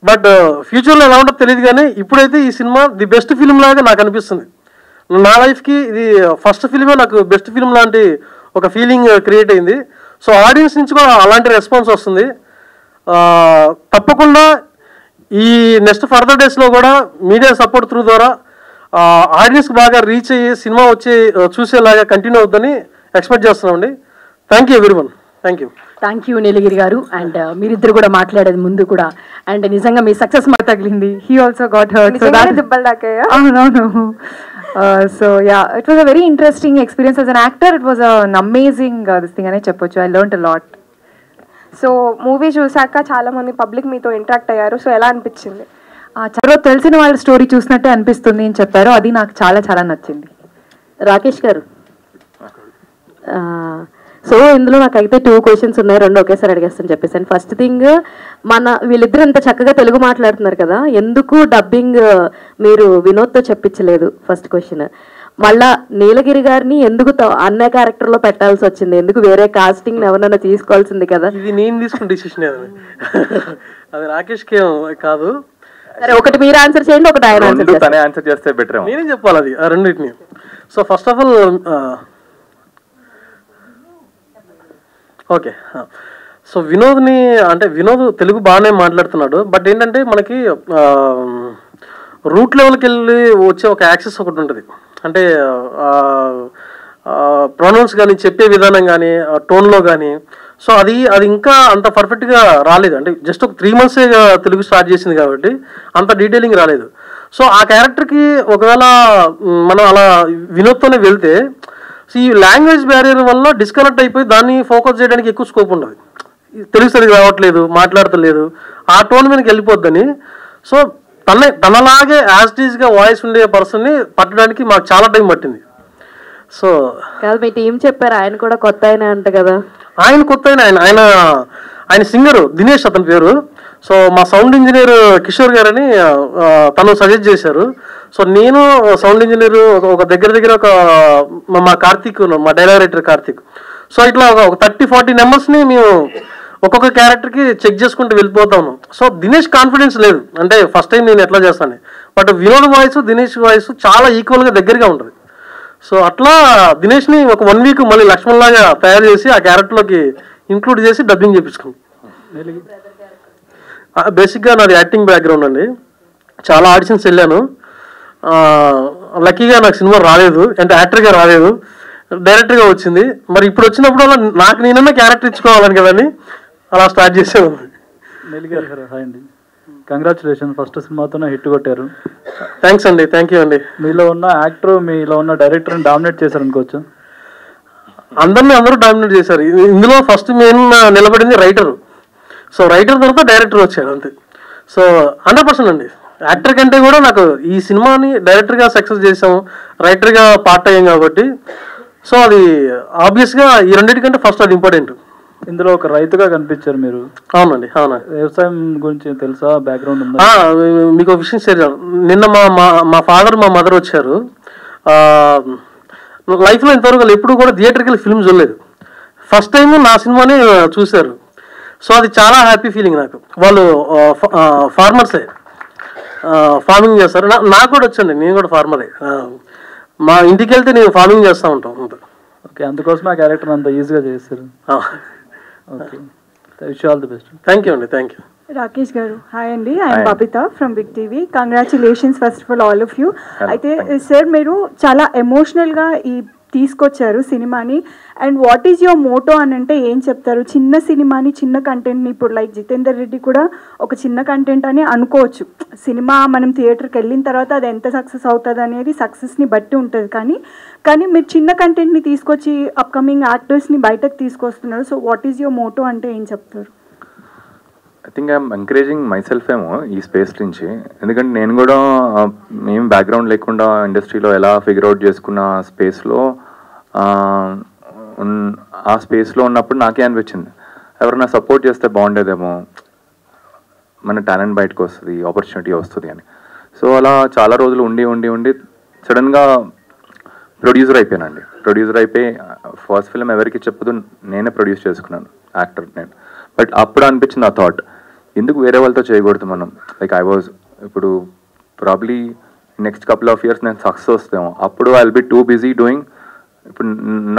బట్ ఫ్యూచర్లో ఎలా ఉంటుందో తెలియదు, కానీ ఇప్పుడైతే ఈ సినిమా ది బెస్ట్ ఫిల్మ్ లాగా నాకు అనిపిస్తుంది. నా లైఫ్కి ఇది ఫస్ట్ ఫిల్మే నాకు బెస్ట్ ఫిల్మ్ లాంటి ఒక ఫీలింగ్ క్రియేట్ అయింది. సో ఆడియన్స్ నుంచి కూడా అలాంటి రెస్పాన్స్ వస్తుంది. తప్పకుండా ఈ నెక్స్ట్ ఫర్దర్ డేస్లో కూడా మీడియా సపోర్ట్ త్రూ ద్వారా ఆడియన్స్కి బాగా రీచ్ అయ్యి సినిమా చూసేలాగా కంటిన్యూ అవుతుందని ఎక్స్పెక్ట్ చేస్తున్నామండి. Thank you everyone. Thank you Nilagiri garu. And మీరిద్దరు కూడా మాట్లాడేది ముందు కూడా, అండ్ నిజంగా మీ సక్సెస్ మాకు తగిలింది. He also got hurt. అవునవును. So yeah, it was a very interesting experience as an actor. It was an amazing this thing అనే చెప్పొచ్చు. I learned a lot. So movie చూసాక చాలా మంది పబ్లిక్ మీతో ఇంటరాక్ట్ అయ్యారు. సో ఎలా అనిపించింది? చాలా తెలిసిన వాళ్ళ స్టోరీ చూసినట్టే అనిపిస్తుంది అని చెప్పారు. అది నాకు చాలా చాలా నచ్చింది. రాకేష్ గారు, సో ఇందులో నాకైతే 2 క్వశ్చన్స్ ఉన్నాయి, 2 ఒకేసారి అడిగేస్తాను చెప్పేసాను. ఫస్ట్ థింగ్, వీళ్ళిద్దరు ఇంత చక్కగా తెలుగు మాట్లాడుతున్నారు కదా, ఎందుకు డబ్బింగ్ మీరు వినోద్తో చెప్పించలేదు? First question. మళ్ళా నీలగిరి గారిని ఎందుకు అన్న క్యారెక్టర్లో పెట్టాల్సి వచ్చింది? ఎందుకు వేరే కాస్టింగ్ ఎవరైనా తీసుకోవాల్సింది కదా? ఇది నేను తీసుకున్న డిసిషన్, అది రాకేష్కి కాదు. సరే, ఒకటి మీరు ఆన్సర్ చేయండి, ఒకటి ఆయన ఆన్సర్ చేస్తే బెటర్. నేనేం చెప్పాలి అది ఆ రెండింటిని. So first of all okay. So Vinod Telugu బాగానే మాట్లాడుతున్నాడు. బట్ ఏంటంటే మనకి రూట్ లెవెల్కి వెళ్ళి వచ్చే ఒక యాక్సెస్ ఒకటి ఉంటుంది. అంటే ప్రొనౌన్స్ కానీ, చెప్పే విధానం కానీ, టోన్లో కానీ. సో అది ఇంకా అంత పర్ఫెక్ట్గా రాలేదు. అంటే జస్ట్ ఒక 3 months తెలుగు స్టార్ట్ చేసింది కాబట్టి అంత డీటెయిలింగ్ రాలేదు. సో ఆ క్యారెక్టర్కి ఒకవేళ మనం అలా వినోద్తోనే వెళ్తే ఈ లాంగ్వేజ్ బ్యారియర్ వల్ల డిస్కనెక్ట్ అయిపోయి దాన్ని ఫోకస్ చేయడానికి ఎక్కువ స్కోప్ ఉండదు. తెలుగు సరిగ్గా రావట్లేదు, మాట్లాడతలేదు, ఆ టోన్ మీదకి వెళ్ళిపోద్దని. సో తనలాగే యాజ్ టీజ్గా వాయిస్ ఉండే పర్సన్ని పట్టడానికి మాకు చాలా టైం పట్టింది. సో కాదు, మీ టీం చెప్పారు ఆయన కూడా కొత్త ఆయన అంట కదా? ఆయన కొత్త ఆయన సింగరు దినేష్ అతని పేరు. సో మా సౌండ్ ఇంజనీర్ కిషోర్ గారని తను సజెస్ట్ చేశారు. సో నేను సౌండ్ ఇంజనీర్ ఒక దగ్గర ఒక మా కార్తీక్, మా డైరెక్టర్ కార్తీక్. సో ఇట్లా ఒక 30-40 నెంబర్స్ని మేము ఒక్కొక్క క్యారెక్టర్కి చెక్ చేసుకుంటూ వెళ్ళిపోతాము. సో దినేష్ కాన్ఫిడెన్స్ లేదు, అంటే ఫస్ట్ టైం నేను ఎట్లా చేస్తాను. But Vinod voice, Dinesh voice చాలా ఈక్వల్గా దగ్గరగా ఉంటుంది. సో అట్లా దినేష్ని ఒక 1 week మళ్ళీ లక్ష్మణ్ లాగా తయారు చేసి ఆ క్యారెక్టర్లోకి ఇంక్లూడ్ చేసి డబ్బింగ్ చేయించుకున్నాం. బేసిక్గా నాది యాక్టింగ్ బ్యాక్గ్రౌండ్ అండి. చాలా ఆడిషన్స్ వెళ్ళాను. లక్కీగా నాకు సినిమా రాలేదు, అంటే యాక్టర్గా రాలేదు, డైరెక్టర్గా వచ్చింది. మరి ఇప్పుడు వచ్చినప్పుడు నాకు నేనన్నా క్యారెక్టర్ ఇచ్చుకోవాలని కదండి అలా స్టార్ట్ చేసాను. హాయ్ అండి, కంగ్రాచులేషన్, ఫస్ట్ సినిమాతోనే హిట్ కొట్టారు. థ్యాంక్స్ అండి. థ్యాంక్ యూ అండి. మీలో ఉన్న యాక్టర్, మీలో ఉన్న డైరెక్టర్ని డామినేట్ చేశారు అనుకోవచ్చు. అందరూ డామినేట్ చేశారు. ఇందులో ఫస్ట్ మెయిన్ నిలబడింది రైటరు. సో రైటర్ తర్వాత డైరెక్టర్ వచ్చాడు అంతే. సో 100% అండి. యాక్టర్ కంటే కూడా నాకు ఈ సినిమాని డైరెక్టర్గా సక్సెస్ చేసాము, రైటర్గా పార్ట్ అయ్యాం కాబట్టి. సో అది ఆబ్వియస్గా ఈ రెండింటికంటే ఫస్ట్ అది ఇంపార్టెంట్. ఇందులో ఒక రైతుగా కనిపించారు మీరు. అవునండి, అవునా. వ్యవసాయం గురించి తెలుసా, బ్యాక్గ్రౌండ్ ఉందా? మీకు ఒక విషయం షేర్ చేయాలి. నిన్న మా ఫాదర్, మా మదర్ వచ్చారు. లైఫ్లో ఇంతవరకు ఎప్పుడు కూడా థియేటర్కి వెళ్ళి ఫిల్మ్ చూడలేదు. ఫస్ట్ టైం నా సినిమాని చూశారు. సో అది చాలా హ్యాపీ ఫీలింగ్ నాకు. వాళ్ళు ఫార్మర్సే, ఫార్మింగ్ చేస్తారు. నాకు కూడా వచ్చండి, నేను కూడా ఫార్మరే. మా ఇంటికి వెళ్తే నేను ఫార్మింగ్ చేస్తూ ఉంటాం. ఓకే, అందుకోసం ఆ క్యారెక్టర్ అంత ఈజీగా చేస్తారు. Okay, wish all the best. Thank you అండి. Thank you. Rakesh garu, hi అండి. I'm Babitha from big TV. Congratulations first of all of you. అయితే సార్, మీరు చాలా ఎమోషనల్గా తీసుకొచ్చారు సినిమాని. And what is your motto అని అంటే ఏం చెప్తారు? చిన్న సినిమాని, చిన్న కంటెంట్ని, ఇప్పుడు లైక్ జితేందర్ రెడ్డి కూడా ఒక చిన్న కంటెంట్ అని అనుకోవచ్చు. సినిమా మనం థియేటర్కి వెళ్ళిన తర్వాత అది ఎంత సక్సెస్ అవుతుంది అనేది సక్సెస్ని బట్టి ఉంటుంది. కానీ మీరు చిన్న కంటెంట్ని తీసుకొచ్చి అప్కమింగ్ యాక్టర్స్ని బయటకు తీసుకొస్తున్నారు. So what is your Moto అంటే ఏం చెప్తారు? I think I'm encouraging my self ఏమో ఈ స్పేస్ నుంచి. ఎందుకంటే నేను కూడా ఏం బ్యాక్గ్రౌండ్ లేకుండా ఇండస్ట్రీలో ఎలా ఫిగర్ అవుట్ చేసుకున్న స్పేస్లో, ఆ స్పేస్లో ఉన్నప్పుడు నాకే అనిపించింది ఎవరైనా సపోర్ట్ చేస్తే బాగుండేదేమో, మన టాలెంట్ బయటకు వస్తుంది, ఆపర్చునిటీ వస్తుంది అని. సో అలా చాలా రోజులు ఉండి సడన్గా ప్రొడ్యూసర్ అయిపోయానండి. ప్రొడ్యూసర్ అయిపోయి ఫస్ట్ ఫిల్మ్ ఎవరికి చెప్పదు, నేనే ప్రొడ్యూస్ చేసుకున్నాను, యాక్టర్ నేను. బట్ అప్పుడు అనిపించింది ఆ థాట్, ఎందుకు వేరే వాళ్ళతో చేయకూడదు మనం. లైక్ ఐ వాజ్ ఇప్పుడు probably next couple of years నేను సక్సెస్ వస్తామో, అప్పుడు I will be too busy doing, ఇప్పుడు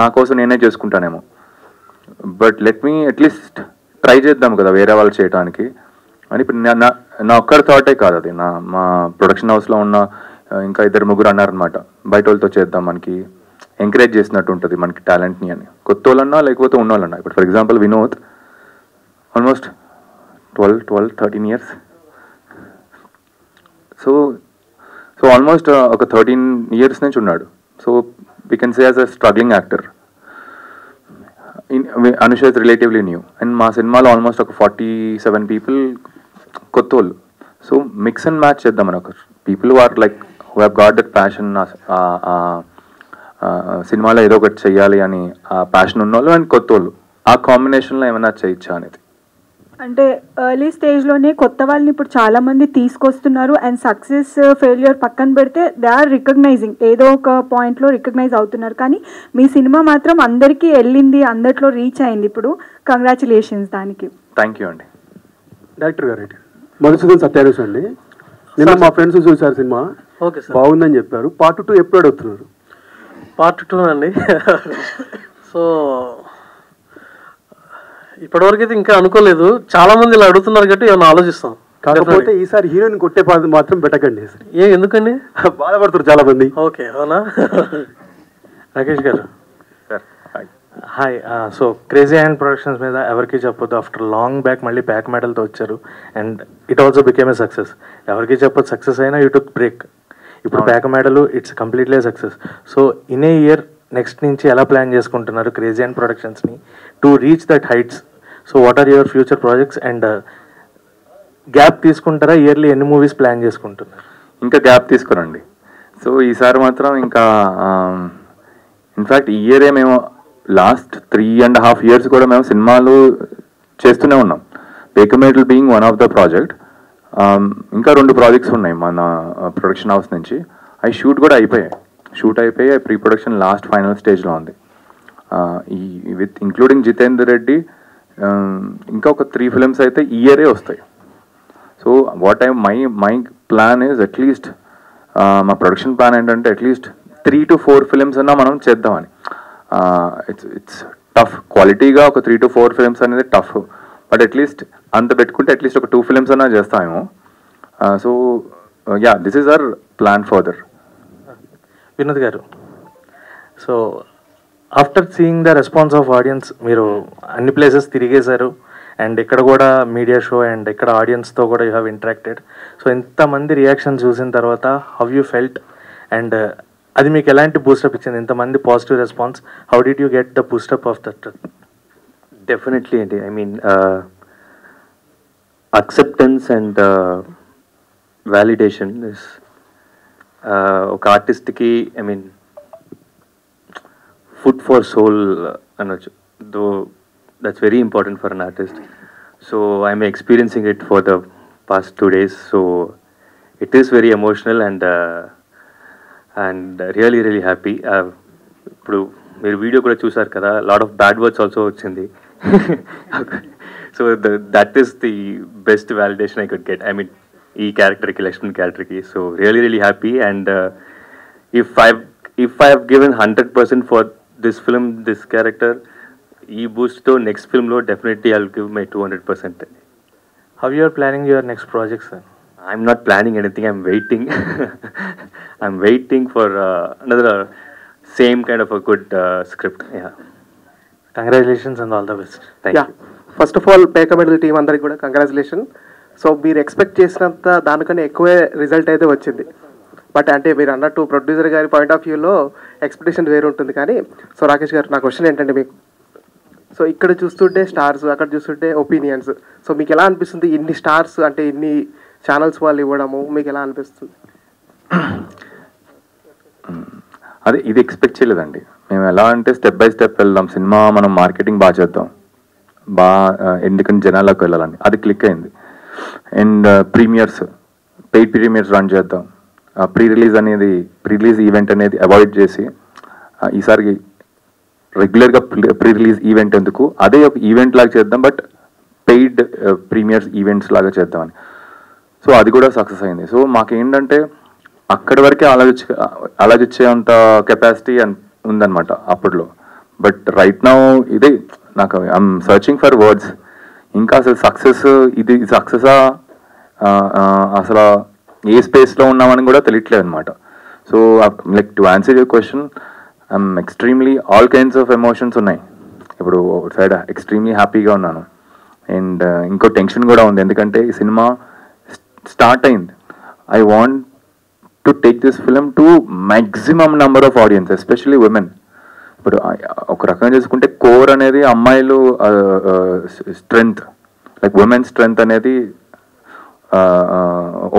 నా కోసం నేనే చేసుకుంటానేమో. But let me at least try చేద్దాం కదా వేరే వాళ్ళు చేయడానికి అని. ఇప్పుడు నా ఒక్కరి థాటే కాదు అది, మా ప్రొడక్షన్ హౌస్లో ఉన్న ఇంకా 2-3 అన్నారనమాట, బయట వాళ్ళతో చేద్దాం, మనకి ఎంకరేజ్ చేసినట్టు ఉంటుంది మనకి టాలెంట్ని అని. కొత్త వాళ్ళన్నా లేకపోతే ఉన్న వాళ్ళన్నా. ఇప్పుడు for example Vinod almost 12-13 years. So almost ఒక 13 ఇయర్స్ నుంచి ఉన్నాడు. So we can say as a struggling actor. Anusha is relatively new. And మా సినిమాలో ఆల్మోస్ట్ ఒక 47 పీపుల్ కొత్త వాళ్ళు. సో మిక్స్ అండ్ మ్యాచ్ చేద్దామని, ఒక people are like who have got that passion, సినిమాలో ఏదో ఒకటి చెయ్యాలి అని ఆ ప్యాషన్ ఉన్నోళ్ళు, అండ్ కొత్త వాళ్ళు, ఆ కాంబినేషన్లో ఏమైనా చేయొచ్చా అనేది. అంటే ఎర్లీ స్టేజ్లోనే కొత్త వాళ్ళని ఇప్పుడు చాలామంది తీసుకొస్తున్నారు. అండ్ సక్సెస్ ఫెయిల్యూర్ పక్కన పెడితే దే ఆర్ రికగ్నైజింగ్, ఏదో ఒక పాయింట్లో రికగ్నైజ్ అవుతున్నారు. కానీ మీ సినిమా మాత్రం అందరికీ వెళ్ళింది, అందరిలో రీచ్ అయింది. ఇప్పుడు కంగ్రాచులేషన్స్ దానికి. థ్యాంక్ యూ అండి. డైరెక్టర్ గారు మధుసూదన్ సత్యారేష్ అండి. నిన్న మా ఫ్రెండ్స్ చూసారు సినిమా, ఓకే సార్, బాగుందని చెప్పారు. పార్ట్ 2 ఎప్పుడు అడుగుతున్నారు? పార్ట్ 2 అండి. సో ఇప్పటివరకు అయితే ఇంకా అనుకోలేదు. చాలా మంది ఇలా అడుగుతున్నారు కాబట్టి ఏమైనా ఆలోచిస్తాం. కాకపోతే ఈసారి హీరోయిన్ కొట్టే పాత్ర మాత్రం పెట్టకండి. ఎందుకండి? బాధపడుతారు చాలా మంది. ఓకే, అవునా? Rakesh garu. Hi. So crazy hand productions మీద ఎవరికి చెప్పొద్దు, ఆఫ్టర్ లాంగ్ బ్యాక్ మళ్ళీ బ్యాక్ మెడల్తో వచ్చారు. And it also became a success. ఎవరికి చెప్పొద్దు, సక్సెస్ అయినా యూ టుక్ బ్రేక్. ఇప్పుడు back medal it's completely success. So in a year next నుంచి ఎలా ప్లాన్ చేసుకుంటున్నారు క్రేజీ హ్యాండ్ ప్రొడక్షన్స్ని to reach that heights? So what are your future projects? And gap తీసుకుంటారా? ఇయర్లీ ఎన్ని మూవీస్ ప్లాన్ చేసుకుంటున్నారు? ఇంకా గ్యాప్ తీసుకురండి. సో ఈసారి మాత్రం ఇంకా ఇన్ఫ్యాక్ట్ ఈ ఇయరే మేము లాస్ట్ 3.5 years కూడా మేము సినిమాలు చేస్తూనే ఉన్నాం. Pekamedal being one of the project. ఇంకా 2 ప్రాజెక్ట్స్ ఉన్నాయి మన ప్రొడక్షన్ హౌస్ నుంచి. అవి షూట్ అయిపోయాయి. ప్రీ ప్రొడక్షన్ లాస్ట్ ఫైనల్ స్టేజ్లో ఉంది. ఈ విత్ ఇంక్లూడింగ్ జితేందర్ రెడ్డి ఇంకా ఒక 3 films అయితే ఈ ఇయరే వస్తాయి. So what my plan is at least, మా ప్రొడక్షన్ ప్లాన్ ఏంటంటే అట్లీస్ట్ 3 to 4 films అన్నా మనం చేద్దామని. ఇట్స్ టఫ్, క్వాలిటీగా ఒక 3 to 4 films అనేది టఫ్. బట్ అట్లీస్ట్ అంత పెట్టుకుంటే అట్లీస్ట్ ఒక 2 films అన్నా చేస్తామేమో. So yeah, this is our plan further. Vinod garu, so after seeing the response of audience, మీరు అన్ని ప్లేసెస్ తిరిగేశారు అండ్ ఇక్కడ కూడా మీడియా షో అండ్ ఇక్కడ ఆడియన్స్తో కూడా యూ హ్యావ్ ఇంటరాక్టెడ్. సో ఇంతమంది రియాక్షన్ చూసిన తర్వాత హౌ యూ ఫెల్ట్? అండ్ అది మీకు ఎలాంటి బూస్టప్ ఇచ్చింది? ఇంతమంది positive response, how did you get the boost up of that? Definitely అండి. I mean acceptance and validation is ఒక ఆర్టిస్ట్కి, I mean food for soul అనొచ్చు. Though that's very important for an artist. So I'm experiencing it for the past 2 days. So it is very emotional and really happy. ఇప్పుడు మీరు వీడియో కూడా చూసారు కదా, lot of bad words also వచ్చింది. So that is the best validation I could get. I mean ఈ క్యారెక్టర్కి, లక్ష్మణ్ క్యారెక్టర్కి. So really happy. And if I have given 100% for this film, this character, ఈ బూస్ట్తో నెక్స్ట్ ఫిల్మ్లో definitely I will give my 200%. How you are planning your next project, sir? I'm not planning anything. I'm waiting. I'm waiting for another same kind of a good script. Yeah. Congratulations and all the best. Thank you. First of all Pekamedal team అందరికి కూడా కంగ్రాచులేషన్. సో మీరు ఎక్స్పెక్ట్ చేసినంత దానికన్నా ఎక్కువే రిజల్ట్ అయితే వచ్చింది. బట్ అంటే మీరు అన్నట్టు ప్రొడ్యూసర్ గారి పాయింట్ ఆఫ్ వ్యూలో ఎక్స్పెక్టేషన్ వేరు ఉంటుంది. కానీ సో రాకేష్ గారు, నా క్వశ్చన్ ఏంటంటే మీకు, సో ఇక్కడ చూస్తుంటే స్టార్స్, అక్కడ చూస్తుంటే ఒపీనియన్స్. సో మీకు ఎలా అనిపిస్తుంది ఇన్ని స్టార్స్ అంటే ఇన్ని ఛానల్స్ వాళ్ళు ఇవ్వడము, మీకు ఎలా అనిపిస్తుంది? అదే, ఇది ఎక్స్పెక్ట్ చేయలేదండి మేము. ఎలా అంటే స్టెప్ బై స్టెప్ వెళ్దాం, సినిమా మనం మార్కెటింగ్ బాగా చేద్దాం, ఎందుకంటే జనాలకు వెళ్ళాలని, అది క్లిక్ అయింది. అండ్ పెయిడ్ ప్రీమియర్స్ రన్ చేద్దాం, ప్రీ రిలీజ్ ఈవెంట్ అనేది అవాయిడ్ చేసి ఈసారికి రెగ్యులర్గా ప్రీ రిలీజ్ ఈవెంట్ ఎందుకు, అదే ఒక ఈవెంట్ లాగా చేద్దాం, బట్ పెయిడ్ ప్రీమియర్స్ ఈవెంట్స్ లాగా చేద్దామని. సో అది కూడా సక్సెస్ అయింది. సో మాకేంటంటే అక్కడి వరకే ఆలోచించేంత కెపాసిటీ ఉందన్నమాట అప్పట్లో. బట్ రైట్ నౌ ఇదే నాకు ఐఎమ్ సర్చింగ్ ఫర్ వర్డ్స్. ఇంకా అసలు సక్సెస్ ఇది సక్సెసా, అసలు ఏ స్పేస్లో ఉన్నామని కూడా తెలియట్లేదు అనమాట. So like to answer your question, I'm extremely all kinds of emotions ఉన్నాయి. ఇప్పుడు ఒక సైడ్ ఎక్స్ట్రీమ్లీ హ్యాపీగా ఉన్నాను, అండ్ ఇంకో టెన్షన్ కూడా ఉంది. ఎందుకంటే ఈ సినిమా స్టార్ట్ అయింది. I want to take this film to maximum number of audience, especially women. ఇప్పుడు ఒక రకంగా చూసుకుంటే కోర్ అనేది అమ్మాయిలు స్ట్రెంగ్త్, లైక్ ఉమెన్ స్ట్రెంగ్త్ అనేది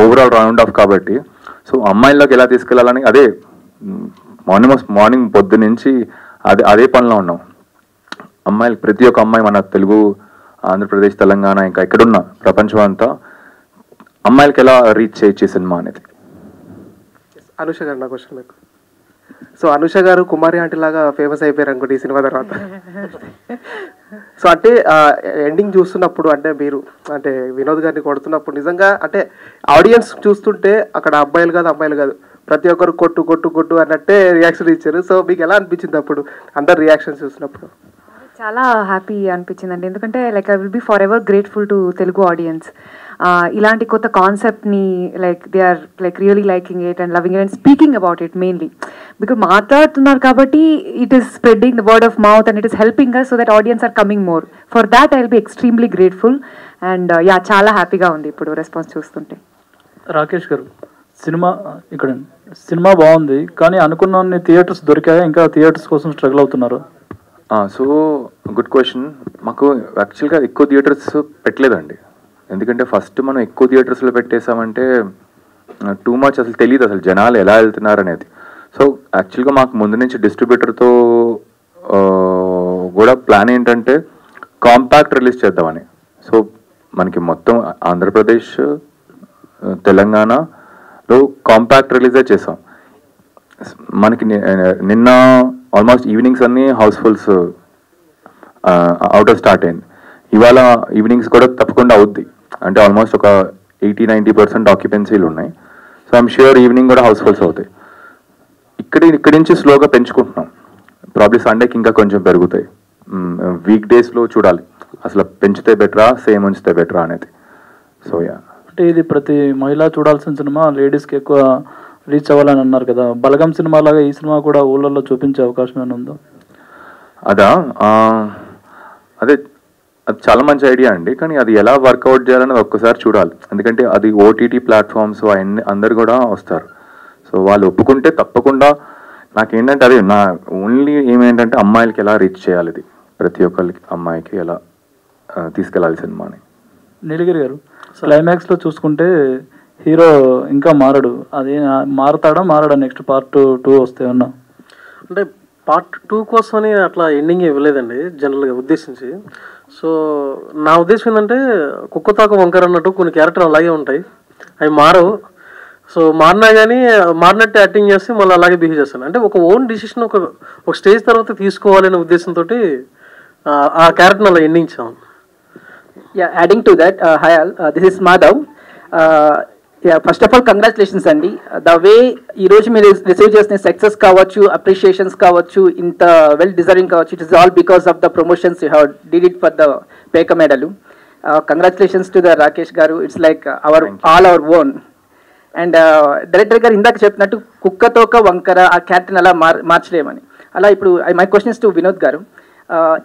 ఓవరాల్ రౌండ్ ఆఫ్ కాబట్టి, సో అమ్మాయిల్లోకి ఎలా తీసుకెళ్ళాలని అదే మార్నింగ్ పొద్దు నుంచి అదే పనిలో ఉన్నాం. అమ్మాయిలు ప్రతి ఒక్క అమ్మాయి, మన తెలుగు, ఆంధ్రప్రదేశ్, తెలంగాణ, ఇంకా ఎక్కడున్నా ప్రపంచం అంతా అమ్మాయిలకి ఎలా రీచ్ చేయొచ్చు సినిమా అనేది. అనుష గారు, నా క్వశ్చన్ మీకు. సో అనుష గారు కుమారి ఆంటీ లాగా ఫేమస్ అయిపోయారు అనుకోండి ఈ సినిమా తర్వాత. సో అంటే ఎండింగ్ చూస్తున్నప్పుడు, అంటే మీరు అంటే వినోద్ గారిని కొడుతున్నప్పుడు నిజంగా అంటే ఆడియన్స్ చూస్తుంటే అక్కడ అబ్బాయిలు కాదు అమ్మాయిలు కాదు ప్రతి ఒక్కరు కొట్టు కొట్టు కొట్టు అన్నట్టే రియాక్షన్ ఇచ్చారు. సో మీకు ఎలా అనిపించింది అప్పుడు అందరు రియాక్షన్స్ చూసినప్పుడు? చాలా హ్యాపీ అనిపించిందండి. ఎందుకంటే like I will be for ever grateful to Telugu audience. ఇలాంటి కొత్త కాన్సెప్ట్ని like they are like really liking it and loving it and speaking about it mainly because మాట్లాడుతున్నారు కాబట్టి it is spreading the word of mouth and it is helping us so that audience are coming more. For that I will be extremely grateful and yeah చాలా హ్యాపీగా ఉంది ఇప్పుడు రెస్పాన్స్ చూస్తుంటే. రాకేష్ గారు, సినిమా బాగుంది, కానీ అనుకున్న థియేటర్స్ దొరికాయా? ఇంకా థియేటర్స్ కోసం స్ట్రగుల్ అవుతున్నారు? So good question. మాకు యాక్చువల్గా ఎక్కువ థియేటర్స్ పెట్టలేదండి. ఎందుకంటే ఫస్ట్ మనం ఎక్కువ థియేటర్స్లో పెట్టేసామంటే టూ మచ్ అసలు తెలియదు అసలు జనాలు ఎలా వెళ్తున్నారు అనేది. సో యాక్చువల్గా మాకు ముందు నుంచి డిస్ట్రిబ్యూటర్తో కూడా ప్లాన్ ఏంటంటే కాంపాక్ట్ రిలీజ్ చేద్దామని. సో మనకి మొత్తం ఆంధ్రప్రదేశ్, తెలంగాణలో కాంపాక్ట్ రిలీజే చేసాం. మనకి నిన్న ఆల్మోస్ట్ ఈవినింగ్స్ అన్నీ హౌస్ఫుల్స్ అవుటర్ స్టార్ట్ అయింది. ఇవాళ ఈవినింగ్స్ కూడా తప్పకుండా అవుద్ది. అంటే ఆల్మోస్ట్ ఒక 80-90% ఆక్యుపెన్సీలు ఉన్నాయి. సో ఐఎమ్ ష్యూర్ ఈవినింగ్ కూడా హౌస్ఫుల్స్ అవుతాయి. ఇక్కడి నుంచి స్లోగా పెంచుకుంటున్నాం. ప్రాబ్లీ సండేకి ఇంకా కొంచెం పెరుగుతాయి. వీక్ డేస్లో చూడాలి అసలు పెంచితే బెటరా, సేమ్ ఉంచితే బెటరా అనేది. సో యా, అంటే ఇది ప్రతి మహిళ చూడాల్సిన సినిమా, లేడీస్కి ఎక్కువ రీచ్ అవ్వాలని అన్నారు కదా. బలగం సినిమా లాగా ఈ సినిమా కూడా ఊళ్ళల్లో చూపించే అవకాశం ఏమైనా ఉందో? అదే అది చాలా మంచి ఐడియా అండి. కానీ అది ఎలా వర్కౌట్ చేయాలని ఒక్కసారి చూడాలి. ఎందుకంటే అది ఓటీటీ ప్లాట్ఫామ్స్ అవన్నీ అందరు కూడా వస్తారు. సో వాళ్ళు ఒప్పుకుంటే తప్పకుండా. నాకేంటంటే అదే నా ఓన్లీ ఏమేంటంటే అమ్మాయిలకి ఎలా రీచ్ చేయాలి, ఇది ప్రతి ఒక్కరికి అమ్మాయికి ఎలా తీసుకెళ్ళాలి సినిమాని. నీలగిరి గారు, క్లైమాక్స్లో చూసుకుంటే హీరో ఇంకా మారడు, అది మారడా నెక్స్ట్ పార్ట్ 2 వస్తే అన్నా? అంటే పార్ట్ 2 కోసమని అట్లా ఎండింగ్ ఇవ్వలేదండి జనరల్గా ఉద్దేశించి. సో నా ఉద్దేశం ఏంటంటే కుక్కతాకు వంకర అన్నట్టు కొన్ని క్యారెక్టర్ అలాగే ఉంటాయి, అవి మారవు. సో మారినా కానీ మారినట్టు యాక్టింగ్ చేస్తే మళ్ళీ అలాగే బిహేవ్ చేస్తాను. అంటే ఒక ఓన్ డిసిషన్ ఒక స్టేజ్ తర్వాత తీసుకోవాలనే ఉద్దేశంతో ఆ క్యారెక్టర్ అలా ఎండింగ్ ఇచ్చాము. Yeah, adding to that, hi all, this is Madhav. First of all congratulations అండి. ద వే ఈరోజు మీరు రిసీవ్ చేసిన సక్సెస్ కావచ్చు, అప్రిషియేషన్స్ కావచ్చు, ఇంత వెల్ డిజర్వింగ్ కావచ్చు, it is all because of the promotions you have did it for the Pekamedal. Congratulations to the Rakesh garu. It's like all our own. And director garu ఇందాక చెప్పినట్టు కుక్కతోక వంకర ఆ క్యారెక్టర్ని అలా మార్చలేమని. అలా ఇప్పుడు మై క్వశ్చన్స్ టు వినోద్ గారు,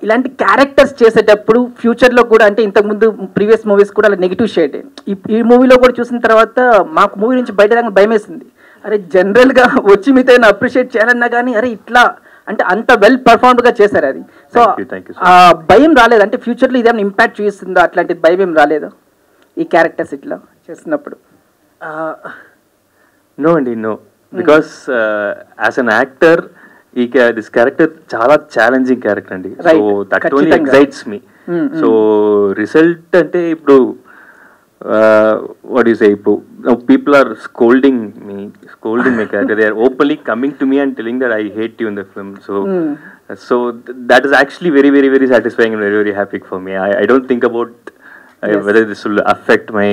ఇలాంటి క్యారెక్టర్స్ చేసేటప్పుడు ఫ్యూచర్లో కూడా, అంటే ఇంతకుముందు ప్రీవియస్ మూవీస్ కూడా అలా నెగిటివ్ షేడ్, ఈ మూవీలో కూడా చూసిన తర్వాత మాకు మూవీ నుంచి బయట భయం వేసింది. అరే జనరల్గా వచ్చి మీతో అప్రిషియేట్ చేయాలన్నా కానీ అరే ఇట్లా అంటే అంత వెల్ పర్ఫార్మ్డ్గా చేశారు అది. సో ఆ భయం రాలేదు, అంటే ఫ్యూచర్లో ఇదేమైనా ఇంపాక్ట్ చూపిస్తుందో అట్లాంటి భయం ఏం రాలేదు ఈ క్యారెక్టర్స్ ఇట్లా చేస్తున్నప్పుడు? నో అండి, no. Because as an actor this character చాలా ఛాలెంజింగ్ క్యారెక్టర్ అండి. So that only excites me. So result అంటే ఇప్పుడు what do you say? Now people are scolding my character. They are openly coming to me and telling that I hate you in the film. So that is actually very, very, very satisfying and very, very happy for me. I don't think about whether this will affect my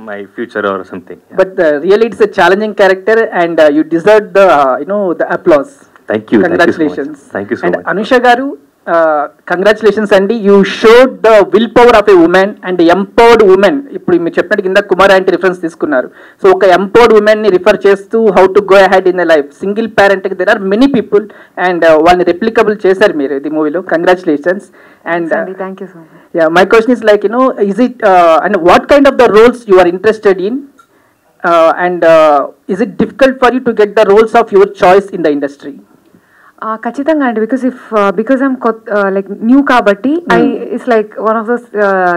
my future or something. Yeah. But really, it's a challenging character, and you deserve the the applause. Thank you. Congratulations. Thank you so much. And Anusha garu, congratulations అండి. You showed the willpower of a woman and empowered woman. ఇప్పుడు మీరు చెప్పినట్టు కింద కుమార్ అంటే రిఫరెన్స్ తీసుకున్నారు. సో ఒక ఎంపవర్డ్ ఉమెన్ ని రిఫర్ చేస్తూ how to go ahead in the life. Single parent కి there are many people and వాళ్ళని రెప్లికబుల్ చేశారు మీరు ఇది మూవీలో. Congratulations. And thank you so much. Yeah, my question is like, is it and what kind of the roles you are interested in, and is it difficult for you to get the roles of your choice in the industry? ఖచ్చితంగా అండి, because I'm like new kabatti, it's like one of those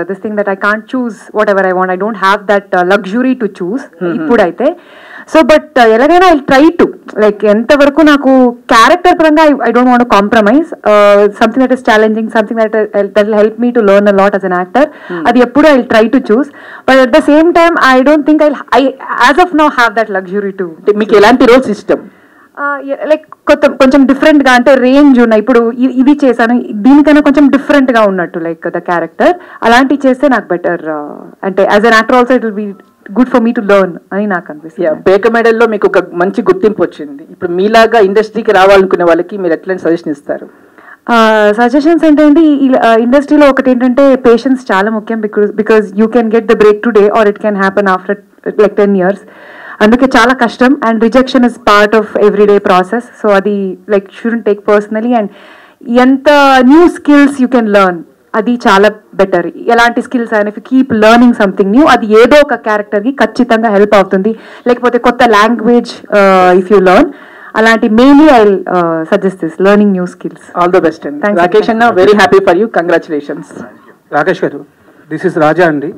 this thing that I can't choose whatever I want. I don't have that luxury to choose ippudaithe. So but elagana I'll try to like enta varaku naku character paranga I don't want to compromise. Something that is challenging, something that will help me to learn a lot as an actor, adi eppudu I'll try to choose. But at the same time I don't think I as of now have that luxury to. Meeku elanti roles system like కొంచెం డిఫరెంట్ గా, అంటే రేంజ్ ఉన్నాయి. ఇప్పుడు ఇది చేశాను, దీనికైనా కొంచెం డిఫరెంట్ గా ఉన్నట్టు లైక్ ద క్యారెక్టర్ అలాంటివి చేస్తే నాకు బెటర్, అంటే as an actor also it will be good for me to learn అని నాకు అనిపిస్తుంది. పేక మెడల్లో మీకు ఒక మంచి గుర్తింపు వచ్చింది. ఇప్పుడు మీలాగా ఇండస్ట్రీకి రావాలనుకునే వాళ్ళకి మీరు ఎట్లాంటి సజెషన్ ఇస్తారు? సజెషన్స్ అంటే అండి, ఇండస్ట్రీలో ఒకటి ఏంటంటే పేషెన్స్ చాలా ముఖ్యం. Because you can get the break today or it can happen after like 10 years. అందుకే చాలా కష్టం. And rejection is part of everyday process. So అది like shouldn't take personally. And ఎంత new skills you can learn అది చాలా బెటర్. ఎలాంటి స్కిల్స్ అయినా if you keep learning something new, అది ఏదో ఒక క్యారెక్టర్కి ఖచ్చితంగా హెల్ప్ అవుతుంది. లేకపోతే కొత్త లాంగ్వేజ్ ఇఫ్ యూ లెర్న్, అలాంటి mainly I suggest this learning new skills. All the best అండి. రాకేష్ అన్న, very happy for you, congratulations. Rakesh garu, this is Raja అండి.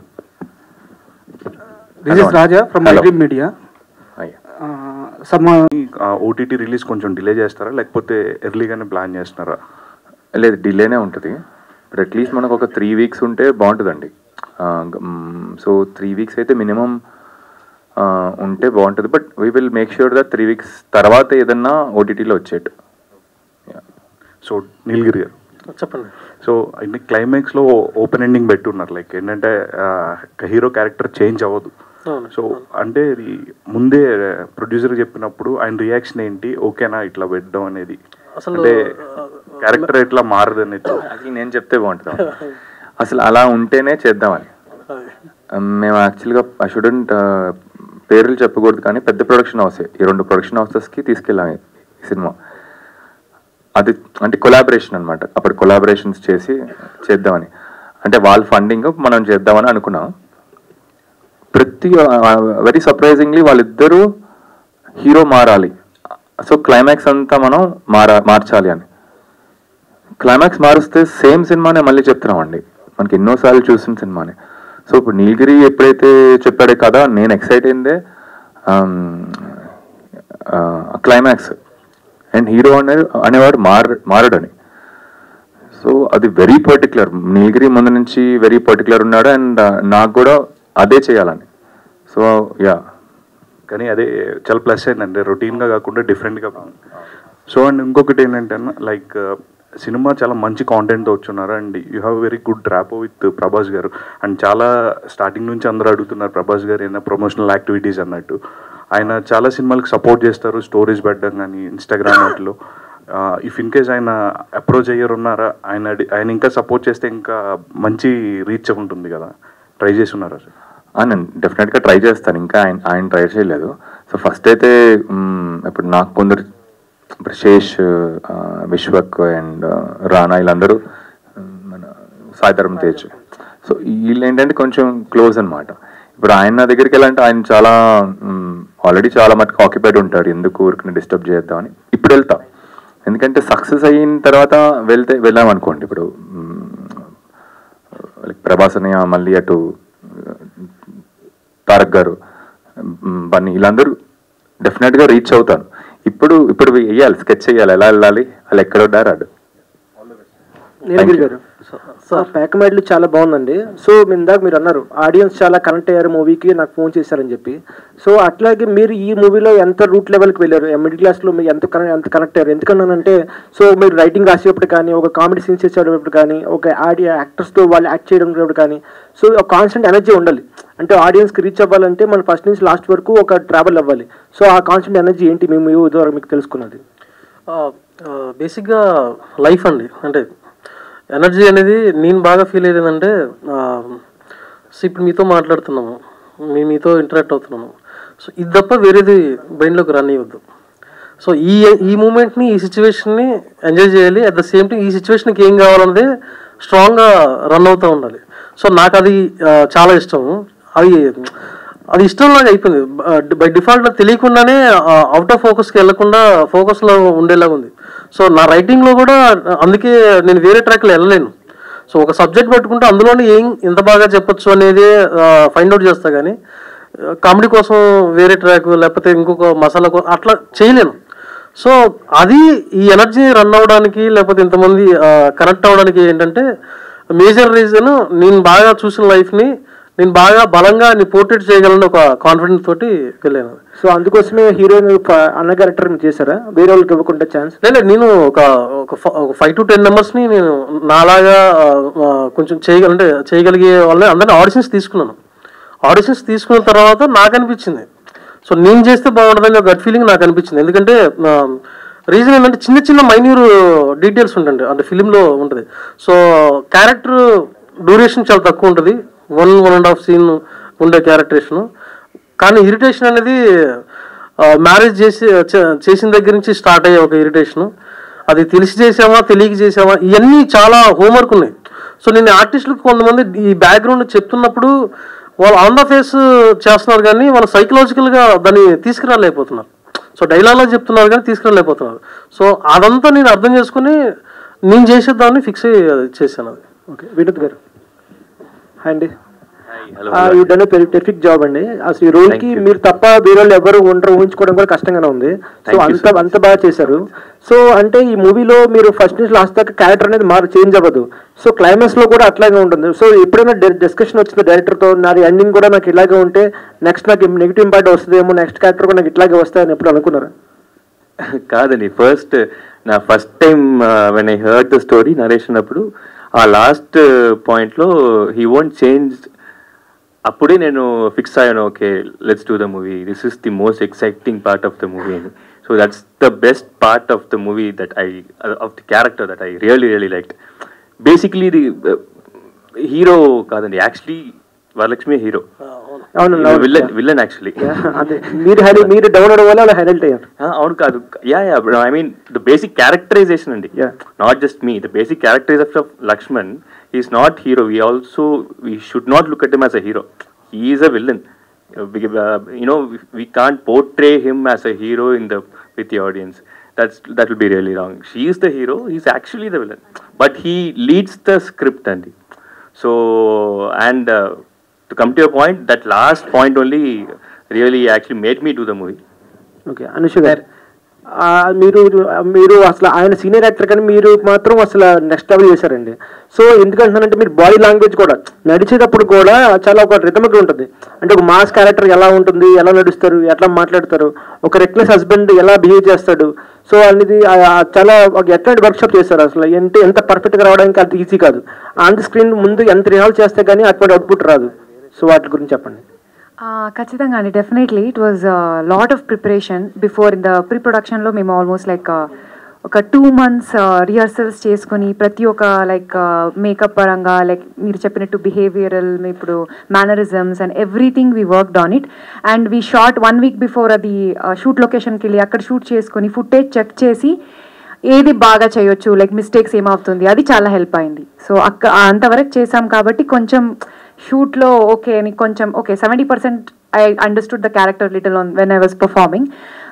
This is Raja from my dream media. OTT release కొంచెం డిలే చేస్తారా, లేకపోతే ఎర్లీగానే ప్లాన్ చేస్తున్నారా? లేదు, డిలేనే ఉంటుంది. బట్ అట్లీస్ట్ మనకు ఒక 3 weeks ఉంటే బాగుంటుందండి. సో 3 weeks అయితే మినిమం ఉంటే బాగుంటుంది. But we will make sure that 3 weeks తర్వాత ఏదన్నా ఓటీటీలో వచ్చేట్టు. సో నీలగిరి గారు చెప్పండి. సో ఇన్ని క్లైమాక్స్లో ఓపెన్ ఎండింగ్ పెట్టున్నారు, లైక్ ఏంటంటే హీరో క్యారెక్టర్ చేంజ్ అవ్వదు. సో అంటే ఇది ముందే ప్రొడ్యూసర్ చెప్పినప్పుడు ఆయన రియాక్షన్ ఏంటి, ఓకేనా ఇట్లా పెట్టడం అనేది, అంటే క్యారెక్టర్ ఎట్లా మారదు అనేది అది నేను చెప్తే బాగుంటుంది. అసలు అలా ఉంటేనే చేద్దామని మేము యాక్చువల్గా ఐ షుడెంట్ పేర్లు చెప్పకూడదు, కానీ పెద్ద ప్రొడక్షన్ హౌసే ఈ 2 ప్రొడక్షన్ హౌసెస్కి తీసుకెళ్ళాము ఈ సినిమా. అది అంటే కొలాబరేషన్ అనమాట. అప్పుడు కొలాబరేషన్స్ చేసి చేద్దామని, అంటే వాళ్ళ ఫండింగ్ మనం చేద్దామని అనుకున్నాం. వెరీ సర్ప్రైజింగ్లీ వాళ్ళిద్దరూ హీరో మారాలి. సో క్లైమాక్స్ అంతా మనం మార్చాలి అని. క్లైమాక్స్ మారుస్తే సేమ్ సినిమానే మళ్ళీ చెప్తున్నామండి, మనకి ఎన్నోసార్లు చూసిన సినిమానే. సో ఇప్పుడు నీలగిరి ఎప్పుడైతే చెప్పాడే కదా, నేను ఎక్సైట్ అయిందే క్లైమాక్స్. అండ్ హీరో అనేవాడు మారడని. సో అది వెరీ పర్టికులర్. నీలగిరి ముందు నుంచి వెరీ పర్టికులర్ ఉన్నాడు, అండ్ నాకు కూడా అదే చేయాలని. సో యా, కానీ అదే చాలా ప్లస్ అయిందండి, రొటీన్గా కాకుండా డిఫరెంట్గా. సో అండ్ ఇంకొకటి ఏంటంటే లైక్ సినిమా చాలా మంచి కాంటెంట్తో వచ్చున్నారు, and you have very good rapport with Prabhas garu. And చాలా స్టార్టింగ్ నుంచి అందరూ అడుగుతున్నారు ప్రభాస్ గారు ఏమైనా ప్రమోషనల్ యాక్టివిటీస్ అన్నట్టు. ఆయన చాలా సినిమాలకు సపోర్ట్ చేస్తారు, స్టోరీస్ పెట్టడం కానీ ఇన్స్టాగ్రామ్ వాటిలో. ఇఫ్ ఇన్ కేస్ ఆయన అప్రోచ్ అయ్యారున్నారా, ఆయన ఇంకా సపోర్ట్ చేస్తే ఇంకా మంచి రీచ్ ఉంటుంది కదా, ట్రై చేస్తున్నారా సార్? నేను డెఫినెట్గా ట్రై చేస్తాను. ఇంకా ఆయన ట్రై చేయలేదు. సో ఫస్ట్ అయితే ఇప్పుడు నాకు కొందరు, ఇప్పుడు శేష్, విశ్వక్ అండ్ రానా వీళ్ళందరూ, మన సాయిధరం తేజ్, సో వీళ్ళు ఏంటంటే కొంచెం క్లోజ్ అనమాట. ఇప్పుడు ఆయన దగ్గరికి వెళ్ళాలంటే ఆయన చాలా ఆల్రెడీ చాలా మటుకు ఆక్యుపైడ్ ఉంటారు, ఎందుకు ఊరికి డిస్టర్బ్ చేద్దామని ఇప్పుడు వెళ్తాం. ఎందుకంటే సక్సెస్ అయిన తర్వాత వెళ్ళామనుకోండి, ఇప్పుడు ప్రభాస్ అని మళ్ళీ అటు తారక్ గారు, బన్నీ వీళ్ళందరూ డెఫినెట్గా రీచ్ అవుతాను. ఇప్పుడు వెయ్యాలి, స్కెచ్ చేయాలి, ఎలా వెళ్ళాలి, వాళ్ళు ఎక్కడ రాడు. నీలగిరి గారు, ప్యాక్ మెడల్ చాలా బాగుందండి. సో ఇందాక మీరు అన్నారు ఆడియన్స్ చాలా కనెక్ట్ అయ్యారు మూవీకి, నాకు ఫోన్ చేశారని చెప్పి. సో అట్లాగే మీరు ఈ మూవీలో ఎంత రూట్ లెవెల్కి వెళ్ళారు, మిడిల్ క్లాస్లో మీరు ఎంత కనెక్ట్ అయ్యారు? ఎందుకన్నానంటే సో మీరు రైటింగ్ రాసేటప్పుడు కానీ, ఒక కామెడీ సీన్స్ చేసేటప్పుడు కానీ, ఒక యాక్టర్స్తో వాళ్ళు యాక్ట్ చేయడం కానీ, సో ఒక కాన్స్టెంట్ ఎనర్జీ ఉండాలి. అంటే ఆడియన్స్కి రీచ్ అవ్వాలంటే మనం ఫస్ట్ నుంచి లాస్ట్ వరకు ఒక ట్రావెల్ అవ్వాలి. సో ఆ కాన్స్టెంట్ ఎనర్జీ ఏంటి మేము ఇదివరకు మీకు తెలుసుకున్నది? బేసిక్గా లైఫ్ అండి. అంటే ఎనర్జీ అనేది నేను బాగా ఫీల్ అయ్యేది ఏంటంటే, ఇప్పుడు మీతో మాట్లాడుతున్నాము, మీతో ఇంటరాక్ట్ అవుతున్నాము. సో ఇది తప్ప వేరేది బ్రెయిన్లోకి రన్ అయ్యవద్దు. సో ఈ మూమెంట్ని, ఈ సిచ్యువేషన్ని ఎంజాయ్ చేయాలి. అట్ ద సేమ్ టైం ఈ సిచ్యువేషన్కి ఏం కావాలన్నది స్ట్రాంగ్గా రన్ అవుతూ ఉండాలి. సో నాకు అది చాలా ఇష్టం. అది ఇష్టంలాగా అయిపోయింది. బై డిఫాల్ట్ నాకు తెలియకుండానే అవుట్ ఆఫ్ ఫోకస్కి వెళ్ళకుండా ఫోకస్లో ఉండేలాగా ఉంది. సో నా రైటింగ్లో కూడా అందుకే నేను వేరే ట్రాక్లో వెళ్ళలేను. సో ఒక సబ్జెక్ట్ పట్టుకుంటే అందులోనే ఎంత బాగా చెప్పొచ్చు అనేది ఫైండ్ అవుట్ చేస్తా, కానీ కామెడీ కోసం వేరే ట్రాక్ లేకపోతే ఇంకొక మసాలా అట్లా చేయలేను. సో అది ఈ ఎనర్జీ రన్ అవ్వడానికి లేకపోతే ఇంతమంది కనెక్ట్ అవ్వడానికి ఏంటంటే మేజర్ రీజన్, నేను బాగా చూసిన లైఫ్ని నేను బాగా బలంగా పోర్ట్రేట్ చేయగలను ఒక కాన్ఫిడెన్స్ తోటి వెళ్ళాను. సో అందుకోసమే హీరోయిన్ అన్న క్యారెక్టర్ చేశారా, వేరే వాళ్ళకి ఇవ్వకుండా ఛాన్స్? లేదు, నేను ఒక 5 to 10 మెంబర్స్ని నేను నాలాగా కొంచెం చేయగలిగే వాళ్ళని అందరినీ ఆడిషన్స్ తీసుకున్నాను. ఆడిషన్స్ తీసుకున్న తర్వాత నాకు అనిపించింది సో నేను చేస్తే బాగుంటుందని ఒక గట్ ఫీలింగ్ నాకు అనిపించింది. ఎందుకంటే రీజన్ ఏంటంటే చిన్న చిన్న మైన్యూర్ డీటెయిల్స్ ఉంటుంది అంటే ఫిలింలో ఉంటుంది. సో క్యారెక్టర్ డ్యూరేషన్ చాలా తక్కువ ఉంటుంది, 1.5 సీన్ ఉండే క్యారెక్టరేషను. కానీ ఇరిటేషన్ అనేది మ్యారేజ్ చేసిన దగ్గర నుంచి స్టార్ట్ అయ్యే ఒక ఇరిటేషను. అది తెలిసి చేసామా తెలియక చేసామా ఇవన్నీ చాలా హోంవర్క్ ఉన్నాయి. సో నేను ఆర్టిస్టులకు కొంతమంది ఈ బ్యాక్గ్రౌండ్ చెప్తున్నప్పుడు వాళ్ళు ఆన్ ద ఫేస్ చేస్తున్నారు కానీ వాళ్ళు సైకలాజికల్గా దాన్ని తీసుకురాలేకపోతున్నారు. సో డైలాగ్లో చెప్తున్నారు కానీ తీసుకురాలేకపోతున్నారు. సో అదంతా నేను అర్థం చేసుకుని నేను చేసేద్దామని ఫిక్స్ అయ్యి చేశాను. అది ఓకే. వినోద్ గారు అండి, యూ డన్ టెరిఫిక్ జాబ్ అండి. అసలు ఈ రోల్కి మీరు తప్ప వేరే వాళ్ళు ఎవరు ఉండరు, ఊహించుకోవడం కూడా కష్టంగానే ఉంది. సో అంత బాగా చేశారు. సో అంటే ఈ మూవీలో మీరు ఫస్ట్ నుంచి లాస్ట్ దాకా క్యారెక్టర్ అనేది చేంజ్ అవ్వదు. సో క్లైమాక్స్ లో కూడా అట్లాగే ఉంటుంది. సో ఎప్పుడైనా డిస్కషన్ వచ్చింది డైరెక్టర్తో, నాది ఎండింగ్ కూడా నాకు ఇలాగే ఉంటే నెక్స్ట్ నాకు నెగిటివ్ ఇంపాక్ట్ వస్తుందేమో, నెక్స్ట్ క్యారెక్టర్ కూడా నాకు ఇట్లాగే వస్తాయని ఎప్పుడు అనుకున్నారా? కాదండి, నా first time when I heard the story narration అప్పుడు ఆ లాస్ట్ పాయింట్లో హీ వోంట్ చేంజ్, అప్పుడే నేను ఫిక్స్ అయ్యాను, okay let's do the movie, this is the most exciting part of the movie అని. So that's the best part of the movie of the character that I really liked. Basically the hero కాదండి, actually Varalakshmi hero, villain actually. మీరు డౌన్ అవడం వల్ల హైలైట్ అయ్యారు. అవును కాదు, I mean the basic characterization అండి, not just me, the basic characterization of Lakshman. He is not hero. We should not look at him as a hero. He is a villain. We can't portray him as a hero with the audience. That will be really wrong. She is the hero. He's actually the villain. But he leads the script, Andy. So, and to come to your point, that last point only really actually made me do the movie. Okay, Anusha garu, మీరు అసలు ఆయన సీనియర్ యాక్టర్ కానీ మీరు మాత్రం అసలు నెక్స్ట్ లెవెల్ చేశారండి. సో ఎందుకంటున్నానంటే మీరు బాడీ లాంగ్వేజ్ కూడా నడిచేటప్పుడు కూడా చాలా ఒక రిథమిక్ ఉంటుంది. అంటే ఒక మాస్ క్యారెక్టర్ ఎలా ఉంటుంది, ఎలా నడుస్తారు, ఎట్లా మాట్లాడతారు, ఒక రెక్లెస్ హస్బెండ్ ఎలా బిహేవ్ చేస్తాడు, సో అనేది చాలా ఎట్లాంటి వర్క్షాప్ చేస్తారు. అసలు ఎంత పర్ఫెక్ట్గా రావడానికి అంత ఈజీ కాదు. ఆన్ ది స్క్రీన్ ముందు ఎంత రిహాల్ చేస్తే కానీ అటువంటి అవుట్పుట్ రాదు. సో వాటి గురించి చెప్పండి. ఖచ్చితంగా అండి, definitely it was lot of preparation before. In the pre ప్రొడక్షన్లో మేము ఆల్మోస్ట్ లైక్ ఒక 2 months రిహర్సల్స్ చేసుకొని ప్రతి ఒక్క లైక్ మేకప్ పరంగా లైక్ మీరు చెప్పినట్టు బిహేవియరల్ ఇప్పుడు mannerisms and everything we worked on it. And we short 1 week before అది షూట్ లొకేషన్కి వెళ్ళి అక్కడ షూట్ చేసుకొని ఫుటేజ్ చెక్ చేసి ఏది బాగా చేయొచ్చు, లైక్ మిస్టేక్స్ ఏమవుతుంది, అది చాలా హెల్ప్ అయింది. సో అంతవరకు చేసాం కాబట్టి కొంచెం షూట్లో ఓకే అని కొంచెం okay 70% I understood the character little on when I was performing.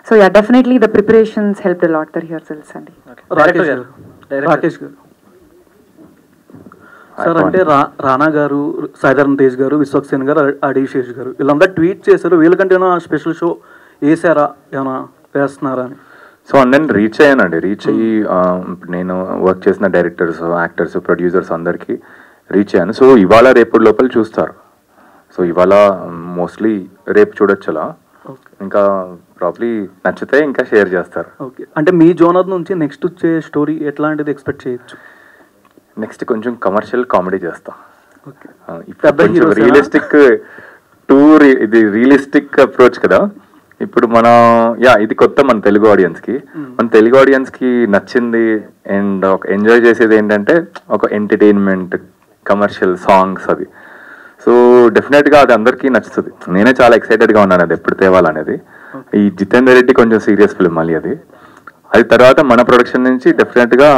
So yeah, definitely the preparations helped a lot, the rehearsals and Rakesh గారు సార్, అంటే రానా గారు, సాయిధరమ్ తేజ్ గారు, విశ్వక్సేన్ గారు, అడిశేష్ గారు వీళ్ళందరూ ట్వీట్ చేశారు, వీళ్ళకంటే ఏమైనా స్పెషల్ షో వేసారా, ఏమైనా వేస్తున్నారా అని. సో అందరిని రీచ్ అయ్యానండి. రీచ్ అయ్యి నేను వర్క్ చేసిన డైరెక్టర్స్, యాక్టర్స్, ప్రొడ్యూసర్స్ అందరికీ రీచ్ అయ్యాను. సో ఇవాళ రేపటి లోపల చూస్తారు. సో ఇవాళ మోస్ట్లీ రేపు చూడొచ్చు అలా. ఇంకా ప్రాబ్లీ నచ్చితే ఇంకా షేర్ చేస్తారు. ఓకే, అంటే మీ జోనర్ నుంచి నెక్స్ట్ వచ్చే స్టోరీ ఎట్లాంటిది ఎక్స్పెక్ట్ చేయొచ్చు? నెక్స్ట్ కొంచెం కమర్షియల్ కామెడీ చేస్తా. పెద్ద ఇప్పుడు రియలిస్టిక్ ఇది రియలిస్టిక్ అప్రోచ్ కదా. ఇప్పుడు మన ఇది కొత్త మన తెలుగు ఆడియన్స్కి. మన తెలుగు ఆడియన్స్కి నచ్చింది అండ్ ఒక ఎంజాయ్ చేసేది ఏంటంటే ఒక ఎంటర్టైన్మెంట్, కమర్షియల్ సాంగ్స్ అది. సో డెఫినెట్గా అది అందరికీ నచ్చుతుంది. నేనే చాలా ఎక్సైటెడ్గా ఉన్నాను అది ఎప్పుడు తేవాలనేది. ఈ జితేందర్ రెడ్డి కొంచెం సీరియస్ ఫిల్మ్ మళ్ళీ అది తర్వాత మన ప్రొడక్షన్ నుంచి డెఫినెట్గా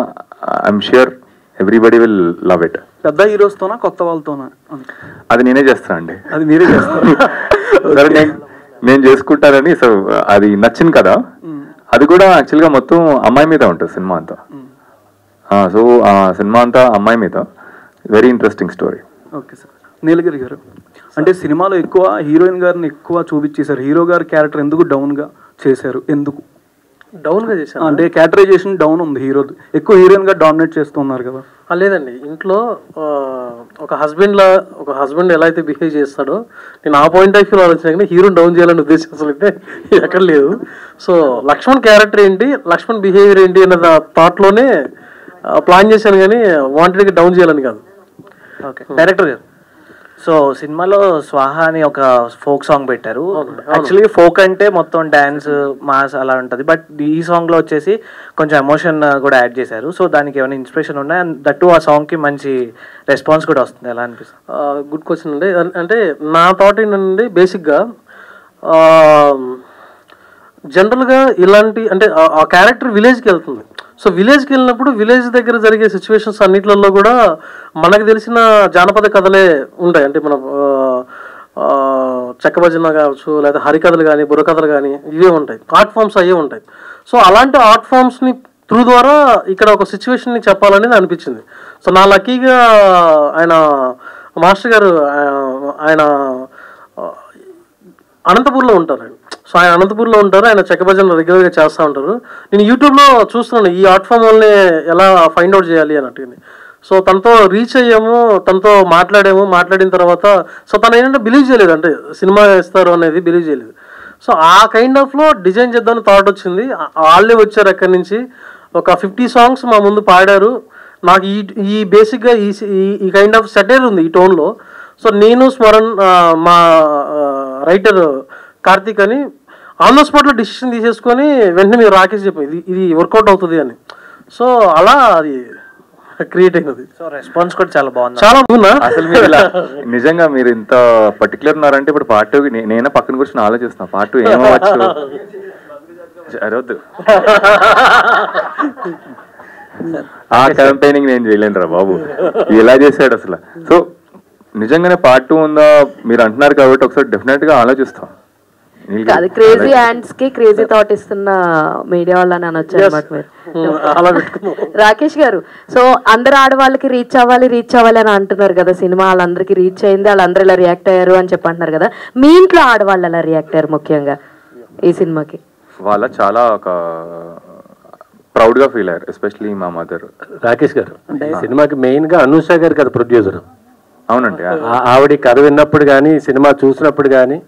I'm sure everybody will love it. పెద్ద హీరోస్తోనా కొత్త వాళ్ళతోనా? అది నేనే చేస్తాను అండి. అది మీరే చేస్తారు. సరే నేను చేసుకుంటానని. సో అది నచ్చింది కదా. అది కూడా యాక్చువల్గా మొత్తం అమ్మాయి మీద ఉంటుంది సినిమా అంతా. సో ఆ సినిమా అంతా అమ్మాయి మీద. Very interesting story. Okay sir. Nilagiri garu, అంటే సినిమాలో ఎక్కువ హీరోయిన్ గారిని ఎక్కువ చూపించేశారు. హీరో గారి క్యారెక్టర్ ఎందుకు డౌన్గా చేశారు? ఎందుకు డౌన్గా చేశారు అంటే క్యారెక్టరైజేషన్ డౌన్ ఉంది హీరో, ఎక్కువ హీరోయిన్ గా డామినేట్ చేస్తున్నారు కదా. లేదండి, ఇంట్లో ఒక హస్బెండ్ ఎలా అయితే బిహేవ్ చేస్తాడో నేను ఆ పాయింట్ ఆఫ్ వ్యూ ఆలోచన కానీ హీరోని డౌన్ చేయాలని ఉద్దేశం అసలు అయితే ఎక్కడ లేదు. సో లక్ష్మణ్ క్యారెక్టర్ ఏంటి, లక్ష్మణ్ బిహేవియర్ ఏంటి అన్న థాట్లోనే ప్లాన్ చేశాను కానీ వాంటెడ్గా డౌన్ చేయాలని కాదు. ఓకే డైరెక్టర్ గారు, సో సినిమాలో స్వాహ అని ఒక ఫోక్ సాంగ్ పెట్టారు. యాక్చువల్లీ ఫోక్ అంటే మొత్తం డ్యాన్స్ మాస్ అలా ఉంటుంది, బట్ ఈ సాంగ్లో వచ్చేసి కొంచెం ఎమోషన్ కూడా యాడ్ చేశారు. సో దానికి ఏమైనా ఇన్స్పిరేషన్ ఉన్నాయి? అండ్ దట్టు ఆ సాంగ్కి మంచి రెస్పాన్స్ కూడా వస్తుంది, ఎలా అనిపిస్తుంది? గుడ్ క్వశ్చన్ అండి. అంటే నా థాట్ ఏంటంటే బేసిక్గా జనరల్గా ఇలాంటి అంటే ఆ క్యారెక్టర్ విలేజ్కి వెళ్తుంది. సో విలేజ్కి వెళ్ళినప్పుడు విలేజ్ దగ్గర జరిగే సిచ్యువేషన్స్ అన్నిట్లలో కూడా మనకు తెలిసిన జానపద కథలే ఉంటాయి. అంటే మన చెక్క భజన కావచ్చు, లేదా హరికథలు కానీ బుర్రకథలు కానీ ఇవే ఉంటాయి, ఆర్ట్ ఫామ్స్ అయ్యే ఉంటాయి. సో అలాంటి ఆర్ట్ ఫామ్స్ని త్రూ ద్వారా ఇక్కడ ఒక సిచ్యువేషన్ని చెప్పాలనేది అనిపించింది. సో నా లక్కీగా ఆయన మాస్టర్ గారు ఆయన అనంతపూర్లో ఉంటారు. సో ఆయన అనంతపూర్లో ఉంటారు, ఆయన చెక్క భజన రెగ్యులర్గా చేస్తూ ఉంటారు. నేను యూట్యూబ్లో చూస్తున్నాను ఈ ఆర్ట్ ఫామ్ వల్లనే ఎలా ఫైండ్ అవుట్ చేయాలి అన్నట్టుగా. సో తనతో రీచ్ అయ్యాము, తనతో మాట్లాడిన తర్వాత సో తను ఏంటంటే బిలీవ్ చేయలేదు, అంటే సినిమా ఇస్తారు అనేది బిలీవ్ చేయలేదు. సో ఆ కైండ్ ఆఫ్లో డిజైన్ చేద్దామని థాట్ వచ్చింది. వాళ్ళే వచ్చారు అక్కడి నుంచి, ఒక 50 సాంగ్స్ మా ముందు పాడారు. నాకు ఈ బేసిక్గా ఈ కైండ్ ఆఫ్ సెటైర్ ఉంది ఈ టోన్లో. సో నేను స్మరణ్ మా రైటర్ కార్తీక్ అని ఆన్ ద స్పాట్లో డిసిషన్ తీసేసుకొని వెంటనే మీరు రాకేష్ చెప్పి ఇది వర్కౌట్ అవుతుంది అని. సో అలా అది క్రియేట్ అయినది. సో రెస్పాన్స్ కూడా చాలా బాగుంది. చాలా బాగుందా అసలు మీరు ఇలా నిజంగా మీరు ఇంత పర్టికులర్ ఉన్నారంటే ఇప్పుడు పార్ట్ 2 నేనే పక్కన కూర్చొని ఆలోచిస్తాను పార్ట్ 2 ఏమవచ్చు. అరవద్దు, ఆ క్యాంపెయినింగ్ నేను చేయలేను రా బాబు, ఎలా చేశాడు అసలు. సో నిజంగానే పార్ట్ 2 ఉందా మీరు అంటున్నారు కాబట్టి ఒకసారి డెఫినెట్ గా ఆలోచిస్తాం. అది క్రేజీ హ్యాండ్స్ కి క్రేజీ థాట్ ఇస్తున్న మీడియా వాళ్ళని అనొచ్చు అనమాట మీరు. రాకేష్ గారు, సో అందరు ఆడవాళ్ళకి రీచ్ అవ్వాలి అని అంటున్నారు కదా. సినిమా వాళ్ళందరికీ రీచ్ అయింది, వాళ్ళందరూ ఇలా రియాక్ట్ అయ్యారు అని చెప్పి అంటున్నారు కదా. మీ ఇంట్లో ఆడవాళ్ళు ఎలా రియాక్ట్ అయ్యారు ముఖ్యంగా ఈ సినిమాకి? వాళ్ళ చాలా ఒక ప్రౌడ్ గా ఫీల్ అయ్యారు, ఎస్పెషల్లీ మా మదర్. రాకేష్ గారు, సినిమాకి మెయిన్ గా అనూష గారు కదా ప్రొడ్యూసర్. అవునండి, ఆవిడ కథ విన్నప్పుడు కానీ సినిమా చూసినప్పుడు కానీ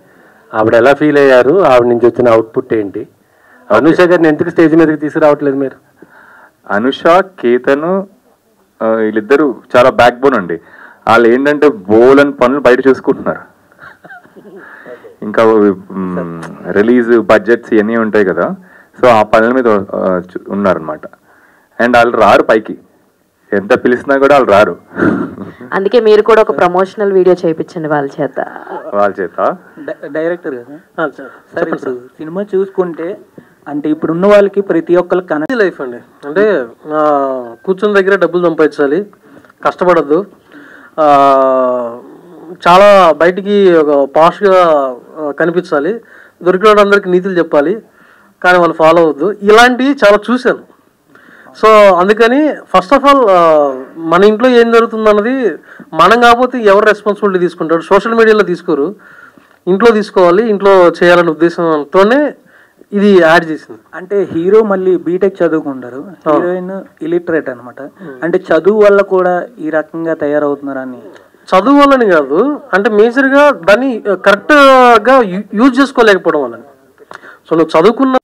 ఆవిడ ఎలా ఫీల్ అయ్యారు, ఆవిడ నుంచి వచ్చిన అవుట్పుట్ ఏంటి? అనూష గారిని ఎందుకు స్టేజ్ మీదకి తీసుకురావట్లేదు మీరు? అనుష, కేతన్ వీళ్ళిద్దరు చాలా బ్యాక్ బోన్ అండి. వాళ్ళు ఏంటంటే బోలని పనులు బయట చూసుకుంటున్నారు. ఇంకా రిలీజ్ బడ్జెట్స్ ఇవన్నీ ఉంటాయి కదా, సో ఆ పనుల మీద ఉన్నారనమాట. అండ్ వాళ్ళు రారు పైకి, ఎంత పిలిచినా కూడా వాళ్ళు రారు. అందుకే మీరు కూడా ఒక ప్రమోషనల్ వీడియో చేయించండి వాళ్ళ చేత. డైరెక్టర్ కదా సార్, ఇప్పుడు సినిమా చూసుకుంటే అంటే ఇప్పుడున్న వాళ్ళకి ప్రతి ఒక్కరికి కనెక్ట్ లైఫ్ అండి. అంటే కూర్చున్న దగ్గర డబ్బులు సంపాదించాలి, కష్టపడద్దు, చాలా బయటికి ఒక పాష్గా కనిపించాలి, దొరికిన అందరికి నీతులు చెప్పాలి కానీ వాళ్ళు ఫాలో అవ్వద్దు. ఇలాంటివి చాలా చూశాను. సో అందుకని ఫస్ట్ ఆఫ్ ఆల్ మన ఇంట్లో ఏం జరుగుతుంది అన్నది మనం కాకపోతే ఎవరు రెస్పాన్సిబిలిటీ తీసుకుంటారు? సోషల్ మీడియాలో తీసుకోరు, ఇంట్లో తీసుకోవాలి, ఇంట్లో చేయాలనే ఉద్దేశంతోనే ఇది యాడ్ చేసింది. అంటే హీరో మళ్ళీ బీటెక్ చదువుకుంటారు, హీరోయిన్ ఇలిటరేట్ అనమాట. అంటే చదువు వల్ల కూడా ఈ రకంగా తయారవుతున్నారని. చదువు వల్లని కాదు, అంటే మేజర్గా దాన్ని కరెక్ట్గా యూజ్ చేసుకోలేకపోవడం వల్ల. సో నువ్వు చదువుకున్న